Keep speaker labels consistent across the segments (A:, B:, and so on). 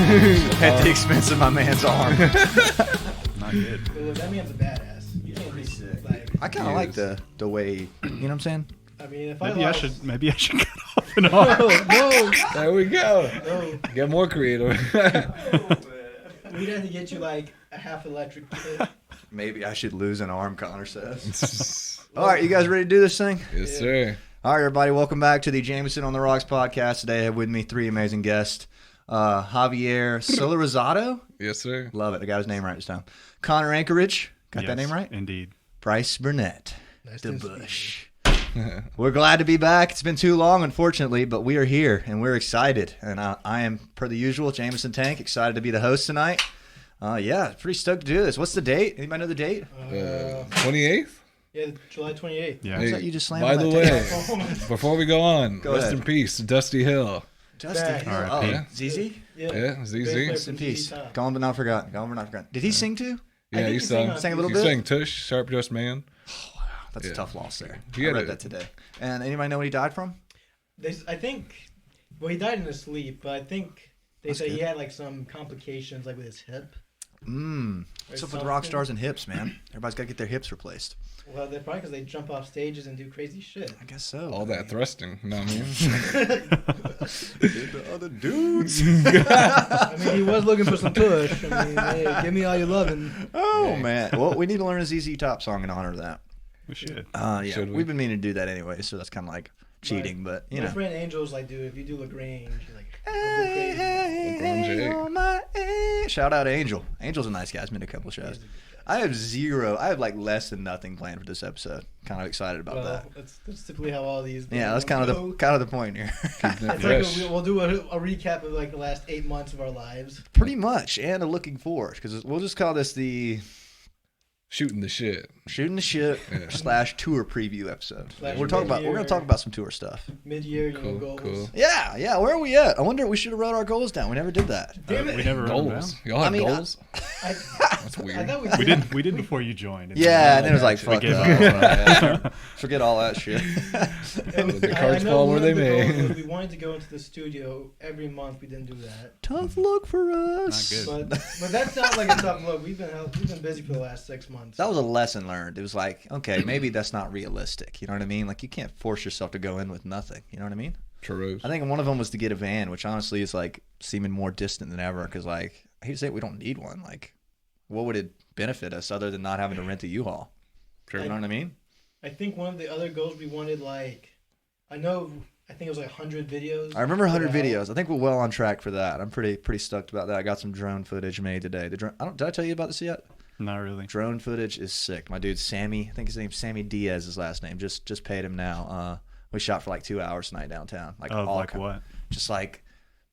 A: at the expense of my man's arm.
B: Not good.
C: Well, that man's a badass. You can't be sick. Like,
A: I kind of like the way, you know what I'm saying?
C: I mean, if
B: Maybe
C: I
B: should cut off an arm.
C: no,
D: There we go.
C: no.
D: Get more creative.
C: We'd have to get you like a half electric kit.
A: Maybe I should lose an arm, Connor says. All right, you guys ready to do this thing?
D: Yes, sir.
A: All right, everybody, welcome back to the Jameson on the Rocks podcast. Today I have with me three amazing guests. Javier Solarizado.
D: Yes, sir.
A: Love it. I got his name right this time. Connor Anchorage. Got that
B: Yes,
A: name right?
B: Indeed.
A: Bryce Burnett.
C: Nice
A: The
C: to see you.
A: Bush. We're glad to be back. It's been too long, unfortunately, but we are here and we're excited. And I am, per the usual, Jameson Tank, excited to be the host tonight. Pretty stoked to do this. What's the date? Anybody know the date?
D: 28th?
C: Yeah, July 28th.
B: Yeah.
A: Is that you just slammed
D: By
A: on
D: the
A: that
D: way,
A: table?
D: before we go on,
A: Go
D: rest
A: ahead.
D: in peace, Dusty Hill.
A: Dusty
C: Back.
A: Hill.
B: All right,
A: Oh,
D: Pete.
A: ZZ?
D: Yeah, ZZ.
C: Bass player
A: Rest in
C: from
A: peace.
C: ZZ Top.
A: Gone but not forgotten. Gone but not forgotten. Did he sing too?
C: I
D: Yeah,
C: think
D: you
C: he sang
D: sang.
C: on
A: Sang a little
D: You
A: bit?
D: sang Tush, Sharp Dressed Man.
A: That's a
D: Yeah.
A: tough loss there.
D: He
A: I
D: had
A: read
D: it.
A: that today. And anybody know what he died from?
C: I think, well, he died in his sleep, but I think they
A: That's
C: say he
A: good.
C: had like some complications, like with his hip.
A: What's up with rock
C: something.
A: stars and hips, man? Everybody's got to get their hips replaced.
C: Well, they're probably because they jump off stages and do crazy shit.
A: I guess so.
D: All that thrusting. You know what I mean?
A: The other dudes.
C: I mean, he was looking for some tush. I mean, hey, give me all your loving.
A: Oh,
D: Hey.
A: man. Well, we need to learn a ZZ Top song in honor of that.
B: We should.
D: Should we?
A: We've been meaning to do that anyway, so that's kind of like cheating, but, you
C: My
A: know.
C: friend Angel's like, dude, if you do Lagrange, you're like,
A: Hey,
C: I'll go crazy.
A: hey,
D: LeBron
A: hey,
D: James.
A: on my A. Shout out to Angel. Angel's a nice guy. He's been to a couple shows. I have like less than nothing planned for this episode. Kind of excited about
C: Well,
A: that.
C: that's typically how all these.
A: Yeah, that's
C: things
A: kind of
C: go.
A: the point here.
D: Keeping it
C: It's
D: fresh.
C: like we'll do a recap of like the last 8 months of our lives.
A: Pretty much, and a looking forward, because we'll just call this the
D: Shooting the shit.
A: shooting the shit
D: Yeah.
A: / tour preview episode.
C: Slash
A: We're gonna
C: mid-year.
A: talk about some tour stuff.
C: Mid-year, you know,
D: Cool,
C: goals.
D: cool.
A: Yeah. Where are we at? I wonder. We should have wrote our goals down. We never did that.
C: Damn it!
B: We never wrote them
D: Goals.
B: down.
D: Y'all have
A: I mean,
D: goals?
C: I
D: That's
C: I
D: weird.
C: thought
B: We did. We did before you joined. It's
A: Yeah,
B: like,
A: and then it was like,
D: We
A: fuck
B: gave
A: that.
B: up.
A: Forget all that shit.
D: The
C: I
D: cards
C: know
D: fall
C: one
D: where
C: of
D: they
C: the
D: may.
C: goals was we wanted to go into the studio every month. We didn't do that.
A: Tough look for us.
B: Not good.
C: But that's not like a tough look. We've been busy for the last 6 months.
A: That was a lesson learned. It was like, okay, maybe that's not realistic. You know what I mean? Like, you can't force yourself to go in with nothing. You know what I mean?
D: True.
A: I think one of them was to get a van, which honestly is like seeming more distant than ever. Because like, I hate to say it, we don't need one. Like, what would it benefit us other than not having to rent a U-Haul?
D: Sure.
A: You know what I mean?
C: I think one of the other goals we wanted, like, I think it was like 100 videos.
A: I remember 100
C: put out.
A: videos. I think we're well on track for that. I'm pretty stoked about that. I got some drone footage made today. Did I tell you about this yet?
B: Not really.
A: Drone footage is sick. My dude Sammy, I think his name's Sammy Diaz, his last name. Just paid him now. We shot for like 2 hours tonight downtown. Like
B: Of
A: all
B: like what?
A: Just like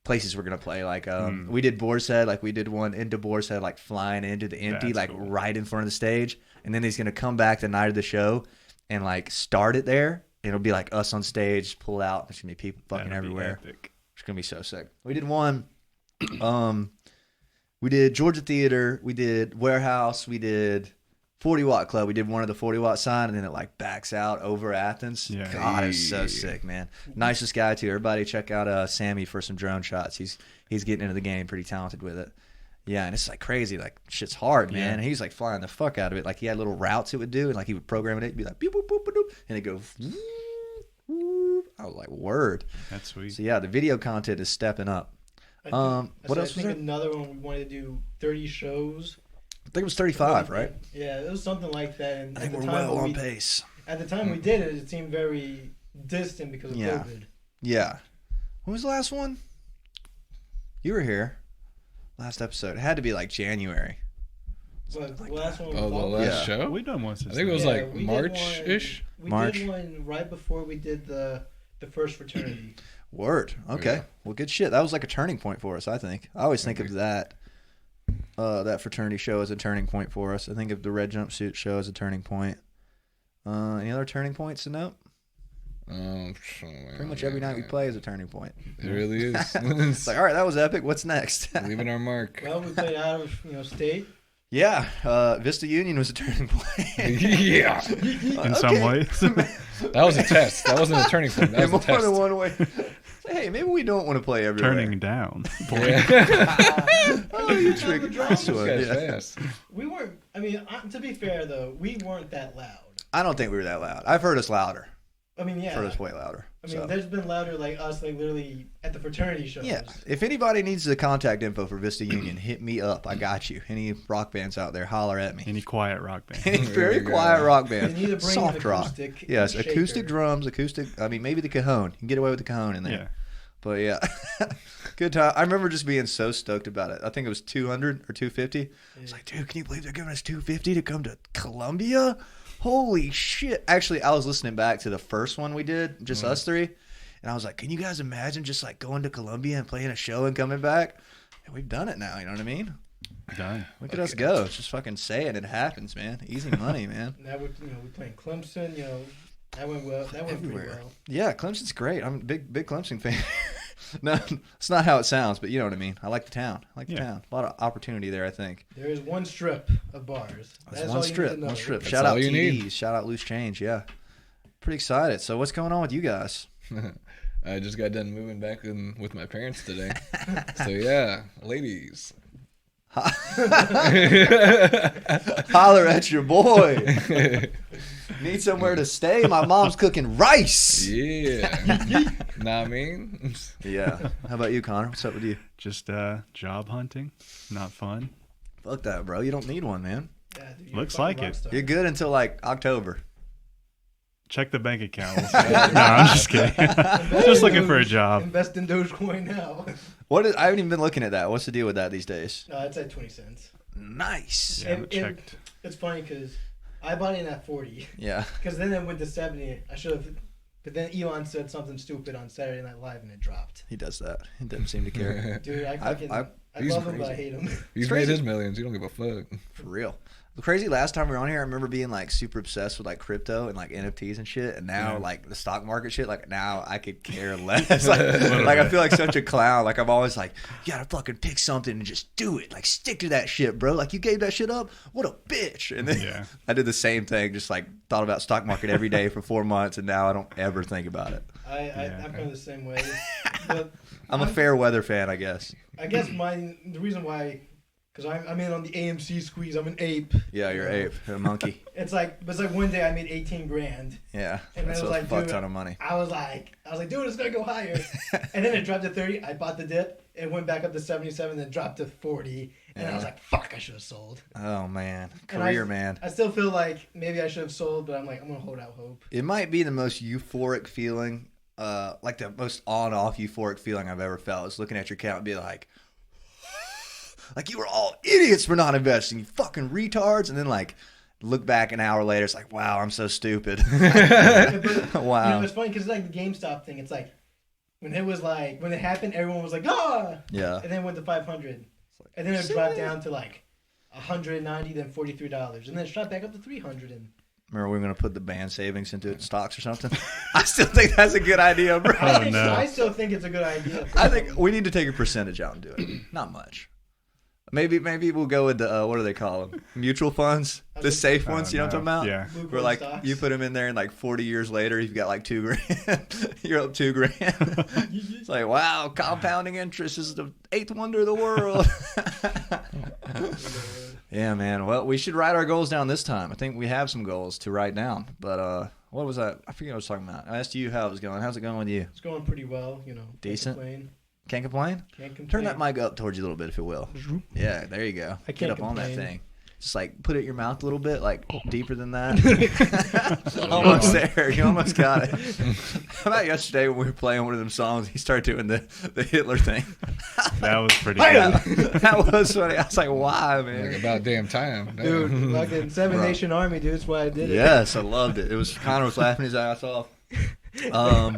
A: places we're gonna play. Like we did Boar's Head. Like we did one into Boar's Head, like flying into the empty,
B: That's
A: like
B: cool.
A: right in front of the stage. And then he's gonna come back the night of the show and like start it there. And it'll be like us on stage, pull out. There's gonna be people fucking
B: That'd be
A: everywhere.
B: epic.
A: It's gonna be so sick. We did one. We did Georgia Theater. We did Warehouse. We did 40 Watt Club. We did one of the 40 Watt sign, and then it like backs out over Athens.
B: Yeah.
A: God, it's so sick, man. Nicest guy too. Everybody check out Sammy for some drone shots. He's getting into the game, pretty talented with it. Yeah, and it's like crazy. Like shit's hard, man.
B: Yeah.
A: And he's like flying the fuck out of it. Like he had little routes it would do, and like he would program it. It'd be like beep boop boop boop, boop, and it go. I was like, word.
B: That's sweet.
A: So yeah, the video content is stepping up. What else
C: I
A: was
C: think
A: there?
C: another one we wanted to do 30 shows.
A: I think it was 35, right?
C: Yeah, it was something like that. And
A: I think
C: at
A: we're
C: the time
A: well
C: when
A: on
C: we,
A: pace.
C: At the time we did it, it seemed very distant because of
A: Yeah.
C: COVID.
A: Yeah. When was the last one? You were here. Last episode. It had to be like January.
C: But
A: like
C: the last one.
D: Oh, the
C: we
D: last
A: Yeah.
D: show?
B: We done one since
D: I think it was
B: then.
D: like
C: we did
D: March-ish.
C: We
A: March.
C: did one right before we did the first fraternity.
A: Word. Okay.
D: Yeah.
A: Well, good shit. That was like a turning point for us, I think. I always think of that fraternity show as a turning point for us. I think of the red jumpsuit show as a turning point. Any other turning points to note? Pretty much every night we play is a turning point.
D: It really is.
A: It's like, all right, that was epic. What's next?
D: Leaving our mark.
C: Well, we played out of state.
A: Yeah, Vista Union was a turning point.
D: Yeah.
B: In some ways.
D: That was a test. That wasn't a turning point. That
A: In
D: was a
A: more
D: test.
A: than one way. Say, hey, maybe we don't want to play everywhere.
B: Turning down.
A: Oh, you tricked this one.
D: This guy's
A: Yeah.
D: fast.
C: We weren't. I mean, to be fair though, we weren't that loud.
A: I don't think we were that loud. I've heard us louder.
C: I mean,
A: I've
C: yeah.
A: heard us way louder.
C: I mean,
A: so.
C: there's been louder like us, like literally at the fraternity shows.
A: Yeah. If anybody needs the contact info for Vista Union, hit me up. I got you. Any rock bands out there, holler at me.
B: Any quiet rock band.
A: Any
D: There
A: very
D: you go.
A: quiet rock
C: They
A: band.
C: need to bring
A: Soft
C: an
A: rock.
C: acoustic
A: Yes,
C: shaker.
A: acoustic drums, acoustic. I mean, maybe the cajon. You can get away with the cajon in there.
B: Yeah.
A: But yeah, good time. I remember just being so stoked about it. I think it was 200 or 250. I was like, dude, can you believe they're giving us 250 to come to Columbia? Holy shit. Actually, I was listening back to the first one we did, just us three. And I was like, can you guys imagine just like going to Columbia and playing a show and coming back? And we've done it now. You know what I mean?
B: Done.
A: Look at us go. Just fucking say it. It happens, man. Easy money, man.
C: Now we're playing Clemson. That went well. That went pretty
A: Everywhere.
C: well.
A: Yeah, Clemson's great. I'm a big Clemson fan. No, it's not how it sounds, but you know what I mean. I like the town. I like the town. A lot of opportunity there, I think.
C: There is one strip of bars.
A: That's
C: all
A: one
C: you need
A: strip.
C: to know.
A: One strip.
D: That's
A: Shout out
D: all you
A: TDs.
D: need.
A: Shout out Loose Change. Yeah. Pretty excited. So what's going on with you guys?
D: I just got done moving back in with my parents today. So yeah, ladies.
A: Holler at your boy. Need somewhere to stay? My mom's cooking rice.
D: Yeah. Nah, I mean.
A: Yeah. How about you, Connor? What's up with you?
B: Just job hunting. Not fun.
A: Fuck that, bro. You don't need one, man.
C: Yeah, dude, you're a
B: Looks
C: fucking
B: like
C: rock
B: it.
C: star.
A: You're good until like October.
B: Check the bank account. We'll see. No, I'm just kidding. Just looking for a job.
C: Invest in Dogecoin now.
A: I haven't even been looking at that. What's the deal with that these days?
C: No, it's at 20 cents.
A: Nice.
B: Yeah, I haven't
C: And-
B: checked.
C: It's funny because I bought it at 40.
A: Yeah.
C: Because then it went to 70. I should have. But then Elon said something stupid on Saturday Night Live and it dropped.
A: He does that. He doesn't seem to care.
C: Dude, I
D: He's
C: love him, but I
A: crazy.
C: hate him.
D: He's made his millions. You don't give a fuck.
A: For real. Crazy, last time we were on here, I remember being like super obsessed with like crypto and like NFTs and shit. And now like the stock market shit, like now I could care less. like I feel like such a clown. Like I'm always like, you gotta fucking pick something and just do it. Like stick to that shit, bro. Like you gave that shit up. What a bitch. And then I did the same thing. Just like thought about stock market every day for 4 months. And now I don't ever think about it.
C: I'm kind of the same way. But
A: I'm a fair weather fan, I guess.
C: I guess the reason why, because I'm in on the AMC squeeze. I'm an ape.
A: Yeah, you're an ape. You're a monkey.
C: It's like one day I made 18 grand.
A: Yeah.
C: And
A: That's
C: it was
A: a
C: like,
A: fuck
C: dude,
A: ton of money.
C: I was like, dude, it's gonna go higher. And then it dropped to 30. I bought the dip. It went back up to 77, then dropped to 40. And I was like, fuck, I should have sold.
A: Oh, man.
C: And
A: Career, man.
C: I still feel like maybe I should have sold, but I'm like, I'm gonna hold out hope.
A: It might be the most euphoric feeling, like the most on off euphoric feeling I've ever felt. Is looking at your account and be like you were all idiots for not investing, you fucking retards, and then like look back an hour later, it's like, wow, I'm so stupid.
C: But,
A: Wow.
C: it's funny because it's like the GameStop thing. It's like when it happened, everyone was like, ah,
A: Yeah.
C: and then it went to 500, and then it dropped down to like 190, then $43, and then it shot back up to 300. And
A: Remember we were going to put the band savings into stocks or something? I still think that's a good idea, bro.
C: I still think it's a good idea.
A: I think we need to take a percentage out and do it. Not much. Maybe we'll go with the, what do they call them? Mutual funds? The safe ones, you know what I'm talking about?
B: Yeah.
A: Where like
C: stocks.
A: you put them in there and like 40 years later, you've got like $2,000. You're up $2,000. It's like, wow, compounding interest is the eighth wonder of the world. Yeah, man. Well, we should write our goals down this time. I think we have some goals to write down. But what was that? I forget what I was talking about. I asked you how it was going. How's it going with you?
C: It's going pretty well,
A: Decent?
C: Can't complain.
A: Can't complain?
C: Can't complain.
A: Turn that mic up towards you a little bit, if it will. Yeah, there you go.
C: I
A: Get
C: can't
A: up on that
C: complain.
A: thing. Just like put it in your mouth a little bit, like deeper than that. Almost there. You almost got it. How about yesterday when we were playing one of them songs, he started doing the Hitler thing.
B: That was pretty good.
A: That was funny. I was like, why, man?
D: Like about damn time.
C: Dude, fucking Seven
A: Bro.
C: Nation Army, dude. That's why I did it.
A: Yes, I loved it. It was Connor was laughing his ass off.
C: It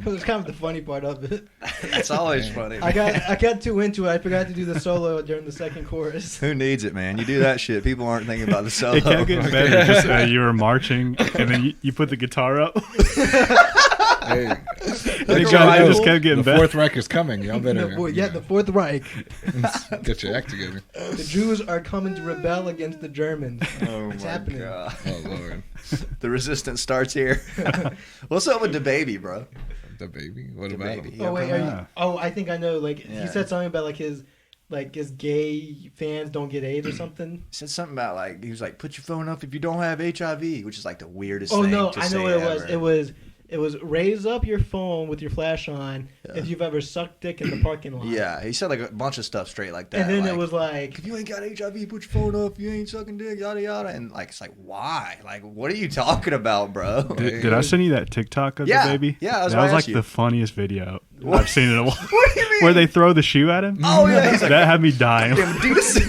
C: was kind of the funny part of it.
A: That's always funny.
C: I
A: man.
C: got too into it. I forgot to do the solo during the second chorus.
A: Who needs it, man? You do that shit. People aren't thinking about the solo.
B: It kept getting better. Just you were marching, and then you put the guitar up.
D: Hey,
B: They just kept getting
D: the
B: better.
D: Fourth Reich is coming. Y'all better
C: The Fourth Reich.
D: get your act together.
C: The Jews are coming to rebel against the Germans.
A: Oh
C: It's
A: my
C: happening.
A: god.
D: Oh Lord,
A: The resistance starts here. What's up with the baby, bro?
D: the baby. What
A: The
D: about
A: baby.
D: him?
A: Yeah,
C: Oh wait,
A: come
C: are you,
B: on.
C: oh I think I know. Like
A: Yeah.
C: he said something about his gay fans don't get AIDS or something.
A: He said something about like he was like, put your phone up if you don't have HIV, which is like the weirdest
C: Oh
A: thing
C: no,
A: to
C: I
A: say
C: know what it was.
A: ever.
C: It was raise up your phone with your flash on if you've ever sucked dick in the parking lot.
A: Yeah, he said like a bunch of stuff straight like that.
C: And then
A: like,
C: it was like,
A: if you ain't got HIV, put your phone up. If you ain't sucking dick, yada yada. And like it's like, why? Like, what are you talking about, bro?
B: Did I send you that TikTok of
A: Yeah.
B: the baby?
A: Yeah, that's
B: that
A: why
B: was
A: I
B: like
A: asked you.
B: the funniest video
A: What?
B: I've seen in a while.
A: What do you mean?
B: Where they throw the shoe at him.
A: Oh yeah, he's like,
B: That had me dying.
A: damn Adidas.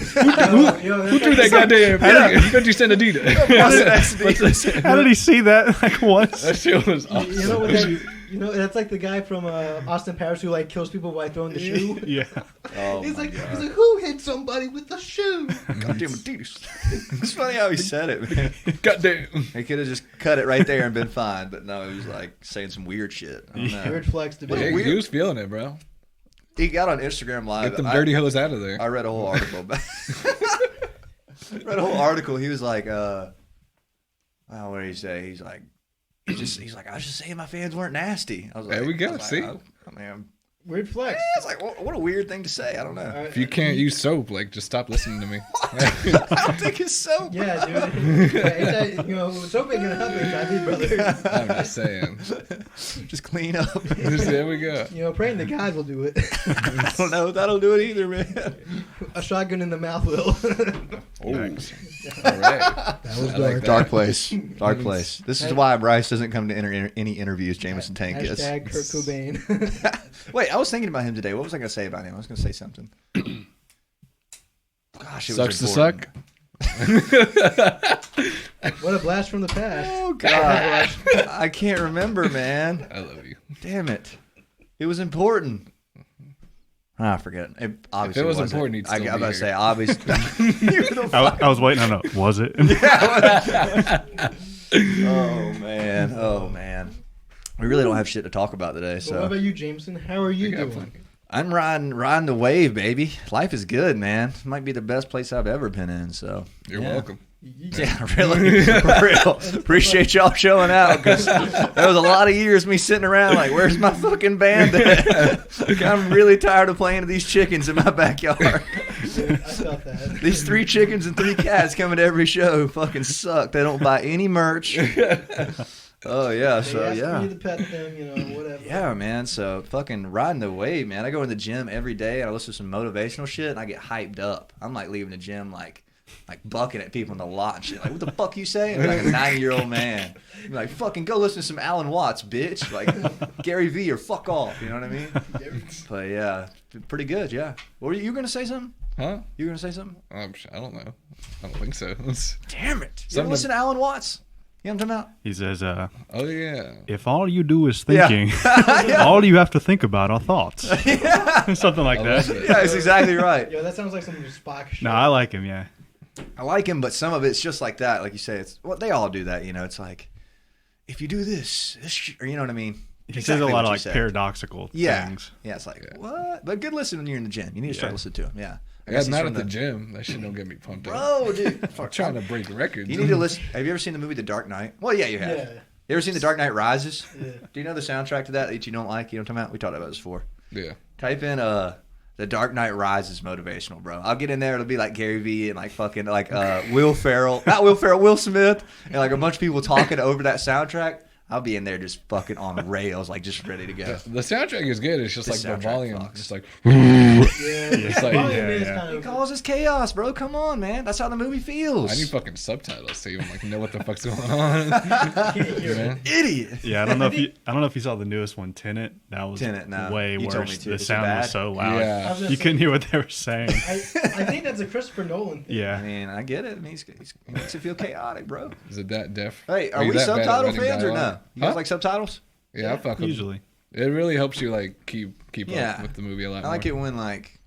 D: Who threw that goddamn? How did you send Adidas?
B: How did he see that like once?
D: That shit was awesome.
C: you know what that, you know that's like the guy from Austin Powers who like kills people by throwing the shoe.
B: Yeah.
A: Oh
C: He's
A: my
C: like,
A: God.
C: who hit somebody with a shoe?
A: Goddamn Adidas. It's funny how he said it, man.
D: Goddamn.
A: He could have just cut it right there and been fine, but no, he was like saying some weird shit. I don't know.
C: Weird flex to be.
D: Yeah,
A: weird-
D: he was feeling it, bro.
A: He got on Instagram Live.
D: Get them dirty hoes out of there.
A: I read a whole article about read a whole article. He was like, what did he say? He's like, he's like, I was just saying my fans weren't nasty. I was like,
D: There we go,
A: I was like,
D: see?
A: I mean,
C: Weird flex.
A: it's like, what a weird thing to say. I don't know.
D: If you can't use soap, like, just stop listening to me.
A: I don't think it's so.
C: Yeah, dude. Soap ain't gonna help HIV, brother.
D: I'm just saying.
A: Just clean up.
D: There we go.
C: Praying to God will do it.
A: I don't know if that'll do it either, man.
C: A shotgun in the mouth will.
D: All right.
C: That was
D: I like that.
A: Dark place. Dark place. This is why Bryce doesn't come to any interviews Jameson Tank gets.
C: Hashtag Kurt Cobain.
A: Wait, I was thinking about him today. What was I going to say about him? I was going to say something. Gosh, it
D: Sucks to
A: was
D: suck.
A: important.
C: What a blast from the past.
A: Oh, God. I can't remember, man.
D: I love you.
A: Damn it. It was important. I forget. It obviously
D: If it was
A: wasn't.
D: important, he'd still
A: I'm
D: be
A: about to say,
D: here.
A: obviously.
B: I was waiting. I know. Was it?
A: Oh, man. Oh, man. We really don't have shit to talk about today,
C: So what
A: so
C: about you, Jameson? How are you
D: We got
C: doing?
D: plenty.
A: I'm riding the wave, baby. Life is good, man. Might be the best place I've ever been in, so.
D: You're
A: Yeah.
D: welcome.
A: Yeah, really. For real. Appreciate y'all showing out because there was a lot of years me sitting around like, where's my fucking band at? Like, I'm really tired of playing to these chickens in my backyard.
C: Dude, I felt that.
A: These 3 chickens and 3 cats coming to every show fucking suck. They don't buy any merch. Oh, yeah.
C: They
A: So,
C: ask
A: yeah.
C: for you to pet them, whatever.
A: Yeah, man. So fucking riding the wave, man. I go in the gym every day and I listen to some motivational shit and I get hyped up. I'm like leaving the gym like bucking at people in the lot and shit. Like, what the fuck you say? Like a 90-year-old man. I'm like, fucking go listen to some Alan Watts, bitch. Like Gary Vee or fuck off. You know what I mean? But yeah, pretty good. Yeah. What were you gonna say something?
D: Huh?
A: You were gonna say something?
D: I don't know. I don't think so.
A: Damn it! You ever
D: Something-
A: listen to Alan Watts? You know what I'm talking about?
B: He says,
D: Oh, yeah.
B: if all you do is
A: Yeah.
B: thinking, all you have to think about are thoughts. Something like
D: I
B: that.
D: love it.
A: Yeah, that's exactly right.
C: Yo, that sounds like some Spock shit.
B: No, I like him. Yeah.
A: I like him, but some of it's just like that. Like you say, it's they all do that. It's like if you do this, or you know what I mean.
B: He
A: Exactly
B: says a lot
A: what
B: of
A: you
B: like
A: said.
B: paradoxical
A: Yeah,
B: things.
A: yeah. It's like what? But good listen when you're in the gym. You need to start
B: Yeah.
A: listening to him. Yeah.
D: I
A: guess
D: got
A: he's
D: not
A: from
D: at the gym. That shit don't get me pumped up.
A: Bro, dude.
D: I'm trying to break records.
A: You need to listen. Have you ever seen the movie The Dark Knight? Well, yeah, you have.
C: Yeah.
A: You ever seen The Dark Knight Rises?
C: Yeah.
A: Do you know the soundtrack to that you don't like? You know what I'm talking about? We talked about this before.
D: Yeah.
A: Type in The Dark Knight Rises motivational, bro. I'll get in there. It'll be like Gary Vee and like fucking like Will Ferrell. Not Will Ferrell, Will Smith. And like a bunch of people talking over that soundtrack. I'll be in there just fucking on rails, like just ready to go.
D: The soundtrack is good. It's just
A: The
D: like the
A: soundtrack
D: volume.
A: fucks.
D: Just like,
C: Yeah.
D: It's like-
C: Volume
B: yeah,
C: is
B: yeah.
C: kind
A: It
C: of-
A: causes chaos, bro. Come on, man. That's how the movie feels.
D: I need fucking subtitles so you like know what the fuck's going on.
C: Can't hear
D: Yeah.
C: it.
A: Idiot.
B: Yeah, I don't know if you saw the newest one, Tenet. That was
A: Tenet, no.
B: way
A: You told me
B: worse.
A: to.
B: The
A: Is it
B: sound
A: bad?
B: was so loud.
D: Yeah.
C: I was gonna
B: You
C: say,
B: couldn't hear what they were saying.
C: I think that's a Christopher Nolan thing.
A: I
B: Yeah.
A: mean, I get it. I mean, he makes it feel chaotic, bro.
D: Is it that deaf?
A: Hey, are
D: you
A: we
D: that bad at
A: subtitle
D: writing
A: fans or no?
D: dialogue?
A: You guys
D: Huh?
A: like subtitles?
D: Yeah, I fuck with
B: Usually.
D: it. Really helps you like keep
A: Yeah.
D: up with the movie a lot
A: I like
D: more.
A: it when like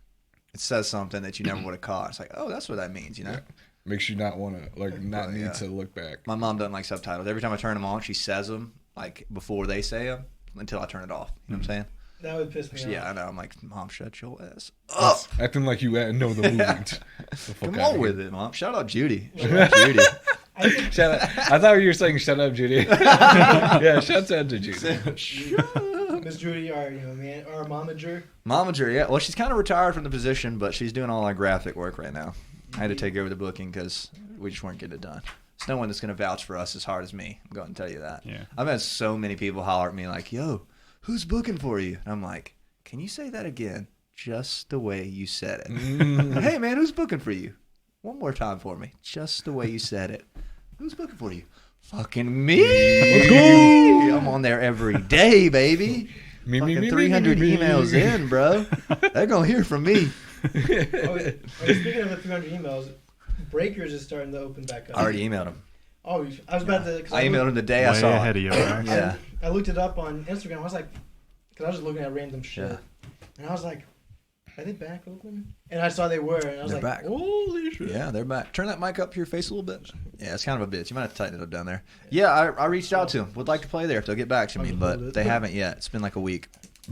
A: it says something that you never would have caught. It's like, oh, that's what that means, you know?
D: Yeah. Makes you not want to not need
A: Yeah.
D: to look back.
A: My mom doesn't like subtitles. Every time I turn them on, she says them like before they say them. until I turn it off. You know what I'm saying?
C: That would piss me off.
A: Yeah, I know. I'm like, Mom, shut your ass up.
D: Acting like you know the movie.
A: Come on with it, Mom. Shout out Judy. Shout out Judy.
D: I thought you were saying shut up, Judy. Yeah, shout out to Judy.
C: Miss Judy, our our momager.
A: Momager, yeah. Well, she's kind of retired from the position, but she's doing all our graphic work right now. I had to take over the booking because we just weren't getting it done. There's no one that's going to vouch for us as hard as me. I'm going to tell you that.
B: Yeah.
A: I've had so many people holler at me like, yo, who's booking for you? And I'm like, can you say that again? Just the way you said it. Hey, man, who's booking for you? One more time for me. Just the way you said it. Who's booking for you? Fucking me. Let's go. I'm on there every day, baby. Fucking 300 emails in, bro. They're going to hear from me.
C: Speaking of the 300 emails, Breakers is starting to open back up.
A: I already emailed him.
C: Oh, I was about to.
A: I emailed him the day I
B: Way
A: saw
B: ahead
A: it.
B: of you, right?
A: Yeah.
C: I looked it up on Instagram. I was like, because I was just looking at random shit.
A: Yeah.
C: And I was like, are they back open? And I saw they were. And I was
A: They're
C: like,
A: back.
C: holy shit.
A: Yeah, they're back. Turn that mic up to your face a little bit. Yeah, it's kind of a bitch. You might have to tighten it up down there. Yeah, I reached out to them. Would like to play there if they'll get back to me, but they haven't yet. It's been like a week.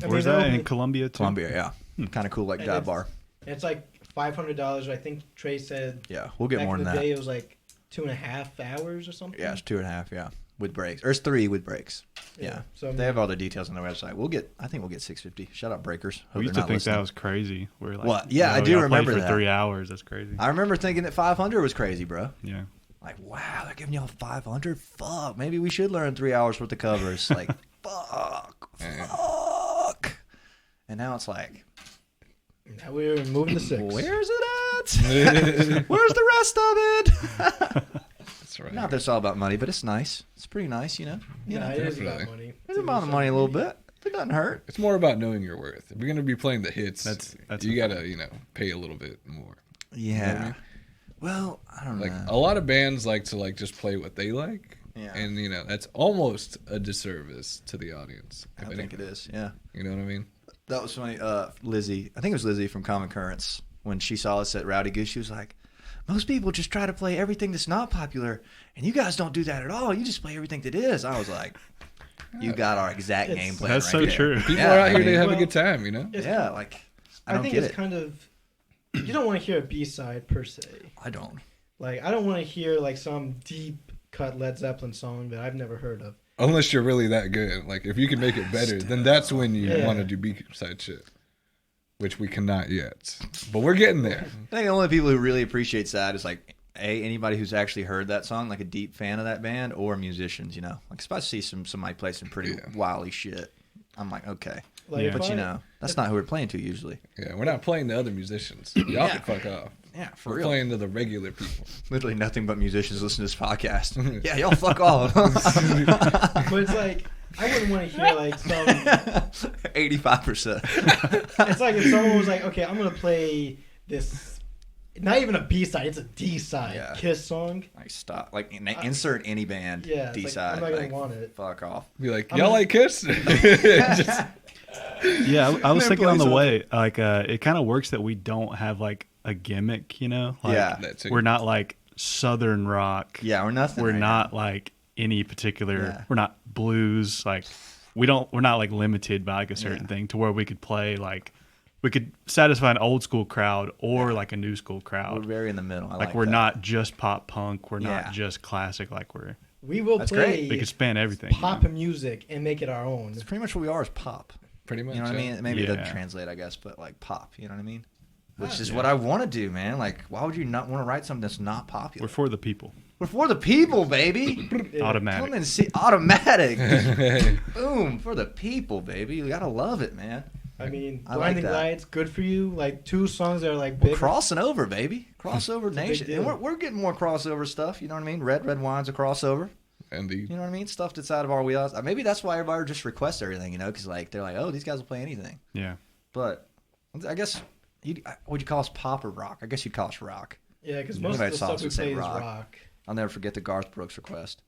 B: Where's that? In Colombia, too?
A: Columbia, yeah. Kind of cool, like dive bar.
C: It's like $500. I think Trey said.
A: Yeah, we'll get
C: back
A: more
C: in
A: than
C: the
A: that.
C: day it was like 2.5 hours or something.
A: Yeah, it's 2.5. Yeah, with breaks. Or it's 3 with breaks. Yeah.
C: So
A: They have all the details on their website. I think we'll get $650. Shout out Breakers. Hope
B: We used
A: they're
B: to
A: not
B: think
A: listening.
B: that was crazy. We're like,
A: What? Yeah, I
B: we
A: do
B: gotta play
A: remember
B: for
A: that.
B: 3 hours. That's crazy.
A: I remember thinking that 500 was crazy, bro.
B: Yeah.
A: Like, wow, they're giving y'all 500? Fuck. Maybe we should learn 3 hours worth of covers. Like, fuck. And now it's like,
C: now we're moving to 6.
A: where's it at? Where's the rest of it?
D: That's right.
A: Not that it's all about money, but it's nice. It's pretty nice, you know?
C: Yeah, it is about
D: definitely.
C: money.
A: It's about the money a little bit. It doesn't hurt.
D: It's more about knowing your worth. If you're gonna be playing the hits,
B: That's
D: you gotta pay a little bit more.
A: Yeah.
D: You know what I mean?
A: Well, I don't
D: Like
A: know.
D: a lot of bands like to just play what they like,
A: Yeah.
D: and that's almost a disservice to the audience.
A: I think it is, yeah.
D: You know what I mean?
A: That was funny. Lizzie, I think it was Lizzie from Common Currents, when she saw us at Rowdy Goose, she was like, most people just try to play everything that's not popular, and you guys don't do that at all. You just play everything that is. I was like, you got our exact game plan
B: That's
A: right
B: so
A: there.
B: true.
D: People
A: Yeah,
D: are out
A: I
D: here to
A: mean-
D: have a good time, you know?
A: Yeah, like, I don't
C: think
A: get
C: it's
A: it.
C: kind of. You don't want to hear a B-side per se.
A: I don't.
C: Like, I don't want to hear like some deep cut Led Zeppelin song that I've never heard of.
D: Unless you're really that good. Like if you can make it better, then that's when you
C: Yeah.
D: want to do B-side shit. Which we cannot yet. But we're getting there.
A: I think the only people who really appreciate that is like anybody who's actually heard that song, like a deep fan of that band, or musicians. You know, like if I see somebody play some pretty wily shit, I'm like, okay.
C: Like,
B: Yeah.
C: if
A: But
C: I-
A: you know, that's not who we're playing to usually.
D: Yeah, we're not playing the other musicians. Y'all can fuck off.
A: Yeah, for
D: We're
A: real.
D: playing to the regular people.
A: Literally nothing but musicians listen to this podcast. Yeah, y'all fuck off.
C: But it's like I wouldn't want to hear like some.
A: 85%.
C: It's like if someone was like, okay, I'm gonna play this. Not even a B-side, it's a D-side
A: Yeah.
C: Kiss song.
A: Like stop. Like insert any band.
C: Yeah, it's
A: D
C: like,
A: side.
C: I'm not gonna
A: like,
C: want it.
A: fuck off.
D: Be like,
C: I'm
D: y'all
C: just-
D: like Kiss? Just-
B: Yeah, I was
A: Man,
B: thinking on the
A: please
B: way, like, it kind of works that we don't have like a gimmick, you know? Like,
A: Yeah.
D: That too.
B: we're not like Southern rock.
A: Yeah, we're nothing.
B: We're
A: right
B: not like any particular.
A: Yeah.
B: We're not blues. Like, we're not like limited by like a certain
A: Yeah.
B: thing to where we could play like we could satisfy an old school crowd or like a new school
A: now.
B: crowd.
A: We're very in the middle. I
B: Like,
A: like
B: we're
A: that.
B: not just pop punk. We're
A: Yeah.
B: not just classic. Like
C: We will
A: That's
C: play
B: we could span everything. you
C: pop
B: know?
C: music and make it our own.
A: It's pretty much what we are is pop.
D: Pretty much.
A: You know what I
D: yeah.
A: mean? Maybe it doesn't
B: Yeah.
A: translate, I guess, but like pop. You know what I mean? Which is
B: Yeah.
A: what I want to do, man. Like, why would you not want to write something that's not popular?
B: We're for the people.
A: We're for the people, baby.
C: Yeah.
B: Automatic.
A: Come and see automatic. Boom for the people, baby. You gotta love it, man.
C: I mean,
A: I like
C: Blinding
A: that.
C: Lights, good for you. Like 2 songs that are like
A: We're
C: big.
A: crossing over, baby. Crossover
C: It's a big
A: nation.
C: deal.
A: And we're getting more crossover stuff. You know what I mean? Red Wine's a crossover.
D: And the
A: You know what I mean? Stuff that's out of our wheelhouse. Maybe that's why everybody just requests everything, you know? Because like they're like, oh, these guys will play anything.
B: Yeah.
A: But I guess would you call us pop or rock? I guess you'd call us rock.
C: Yeah, because most
A: Anybody
C: of the
A: saw us
C: stuff we
A: would say
C: play is
A: rock.
C: rock.
A: I'll never forget the Garth Brooks request.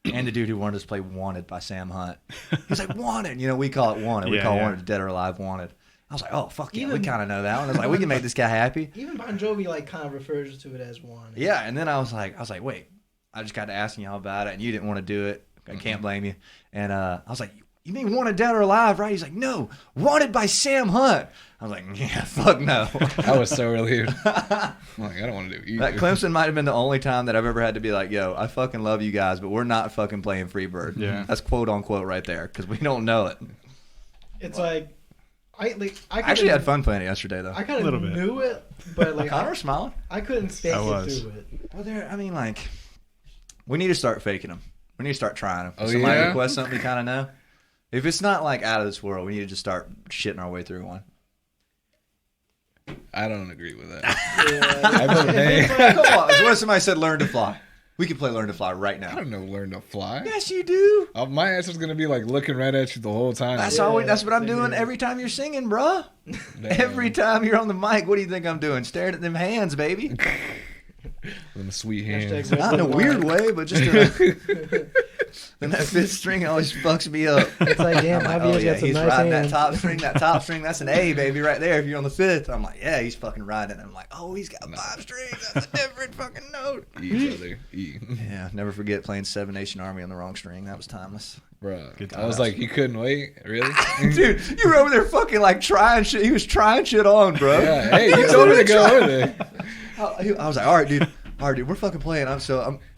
A: And the dude who wanted us to play Wanted by Sam Hunt. He was like, Wanted. You know, we call it Wanted. We
B: Yeah,
A: call
B: yeah.
A: Wanted Dead or Alive Wanted. I was like, oh, fuck yeah. We
C: Even-
A: kind of know that one. I was like, we can make this guy happy.
C: Even Bon Jovi like kind of refers to it as one.
A: Yeah, and then I was like, wait. I just got to asking y'all about it, and you didn't want to do it. I can't blame you. And I was like, you mean Wanted Dead or Alive, right? He's like, no, Wanted by Sam Hunt. I was like, yeah, fuck no.
D: I was so relieved. I'm like, I don't want to do either.
A: That Clemson might have been the only time that I've ever had to be like, yo, I fucking love you guys, but we're not fucking playing Freebird.
B: Yeah.
A: That's quote unquote right there because we don't know it.
C: It's like I
A: Actually had fun playing it yesterday, though.
C: I kind
B: Little
C: of
B: bit.
C: knew it, but like
A: Connor was smiling.
C: I couldn't fake
B: I
C: it
B: was.
C: through it.
A: Well, I mean, like, we need to start faking them. We need to start trying them.
D: Oh,
A: If somebody
D: yeah?
A: requests something we kind of know. If it's not, like, out of this world, we need to just start shitting our way through one.
D: I don't agree with that.
C: Yeah.
D: I vote nay.
A: Come on. What if somebody said learn to fly? We can play learn to fly right
D: I
A: now.
D: don't know learn to fly.
A: Yes, you do.
D: My answer's going to be like looking right at you the whole time.
A: That's
C: Yeah,
A: always. That's what I'm
C: same
A: doing
C: here.
A: every time you're singing, bruh.
D: Damn.
A: Every time you're on the mic, what do you think I'm doing? Staring at them hands, baby.
D: Them sweet
C: Hashtag
D: hands.
C: red
A: Not in a
C: red
A: weird
C: wine.
A: way, but just in a, and that fifth string always fucks me up.
C: It's like, damn,
A: I'm like,
C: Javier's
A: oh yeah,
C: got some
A: he's
C: nice
A: riding
C: hands.
A: that top string. That top string, that's an A, baby, right there. If you're on the fifth, I'm like, yeah, he's fucking riding it. I'm like, oh, he's got 5 strings. That's a different fucking note.
D: E, brother. E.
A: Yeah, never forget playing Seven Nation Army on the wrong string. That was timeless.
D: Bruh.
B: Good
D: I was
B: times.
D: like, you couldn't wait? Really?
A: Dude, you were over there fucking like trying shit. He was trying shit on, bro.
D: Yeah, hey, you told me to go over there.
A: I was like, all right, dude. All right, dude, we're fucking playing. I'm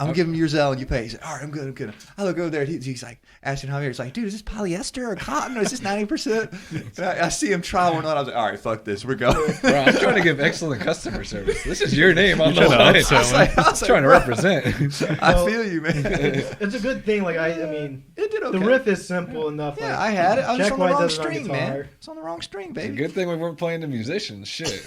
A: gonna give him your Zell and you pay. He's like, all right, I'm good. I look over there. He's like asking Javier. He's like, dude, is this polyester or cotton or is this 90%? I see him try one on. I was like, all right, fuck this, we're going.
D: Bro, I'm trying to give excellent customer service. This is your name on the
B: You're trying
D: line.
B: to upsell
A: I
D: I'm
A: was like,
D: trying to
A: bro,
D: represent.
A: I feel you, man.
C: It's a good thing. Like I mean,
A: It did okay.
C: the riff is simple enough.
A: Yeah,
C: like,
A: I had it. I was just
C: Jack
A: on the
C: White
A: wrong
C: does it on
A: string,
C: guitar.
A: man. It's on the wrong string, baby.
D: Good thing we weren't playing the musicians. Shit.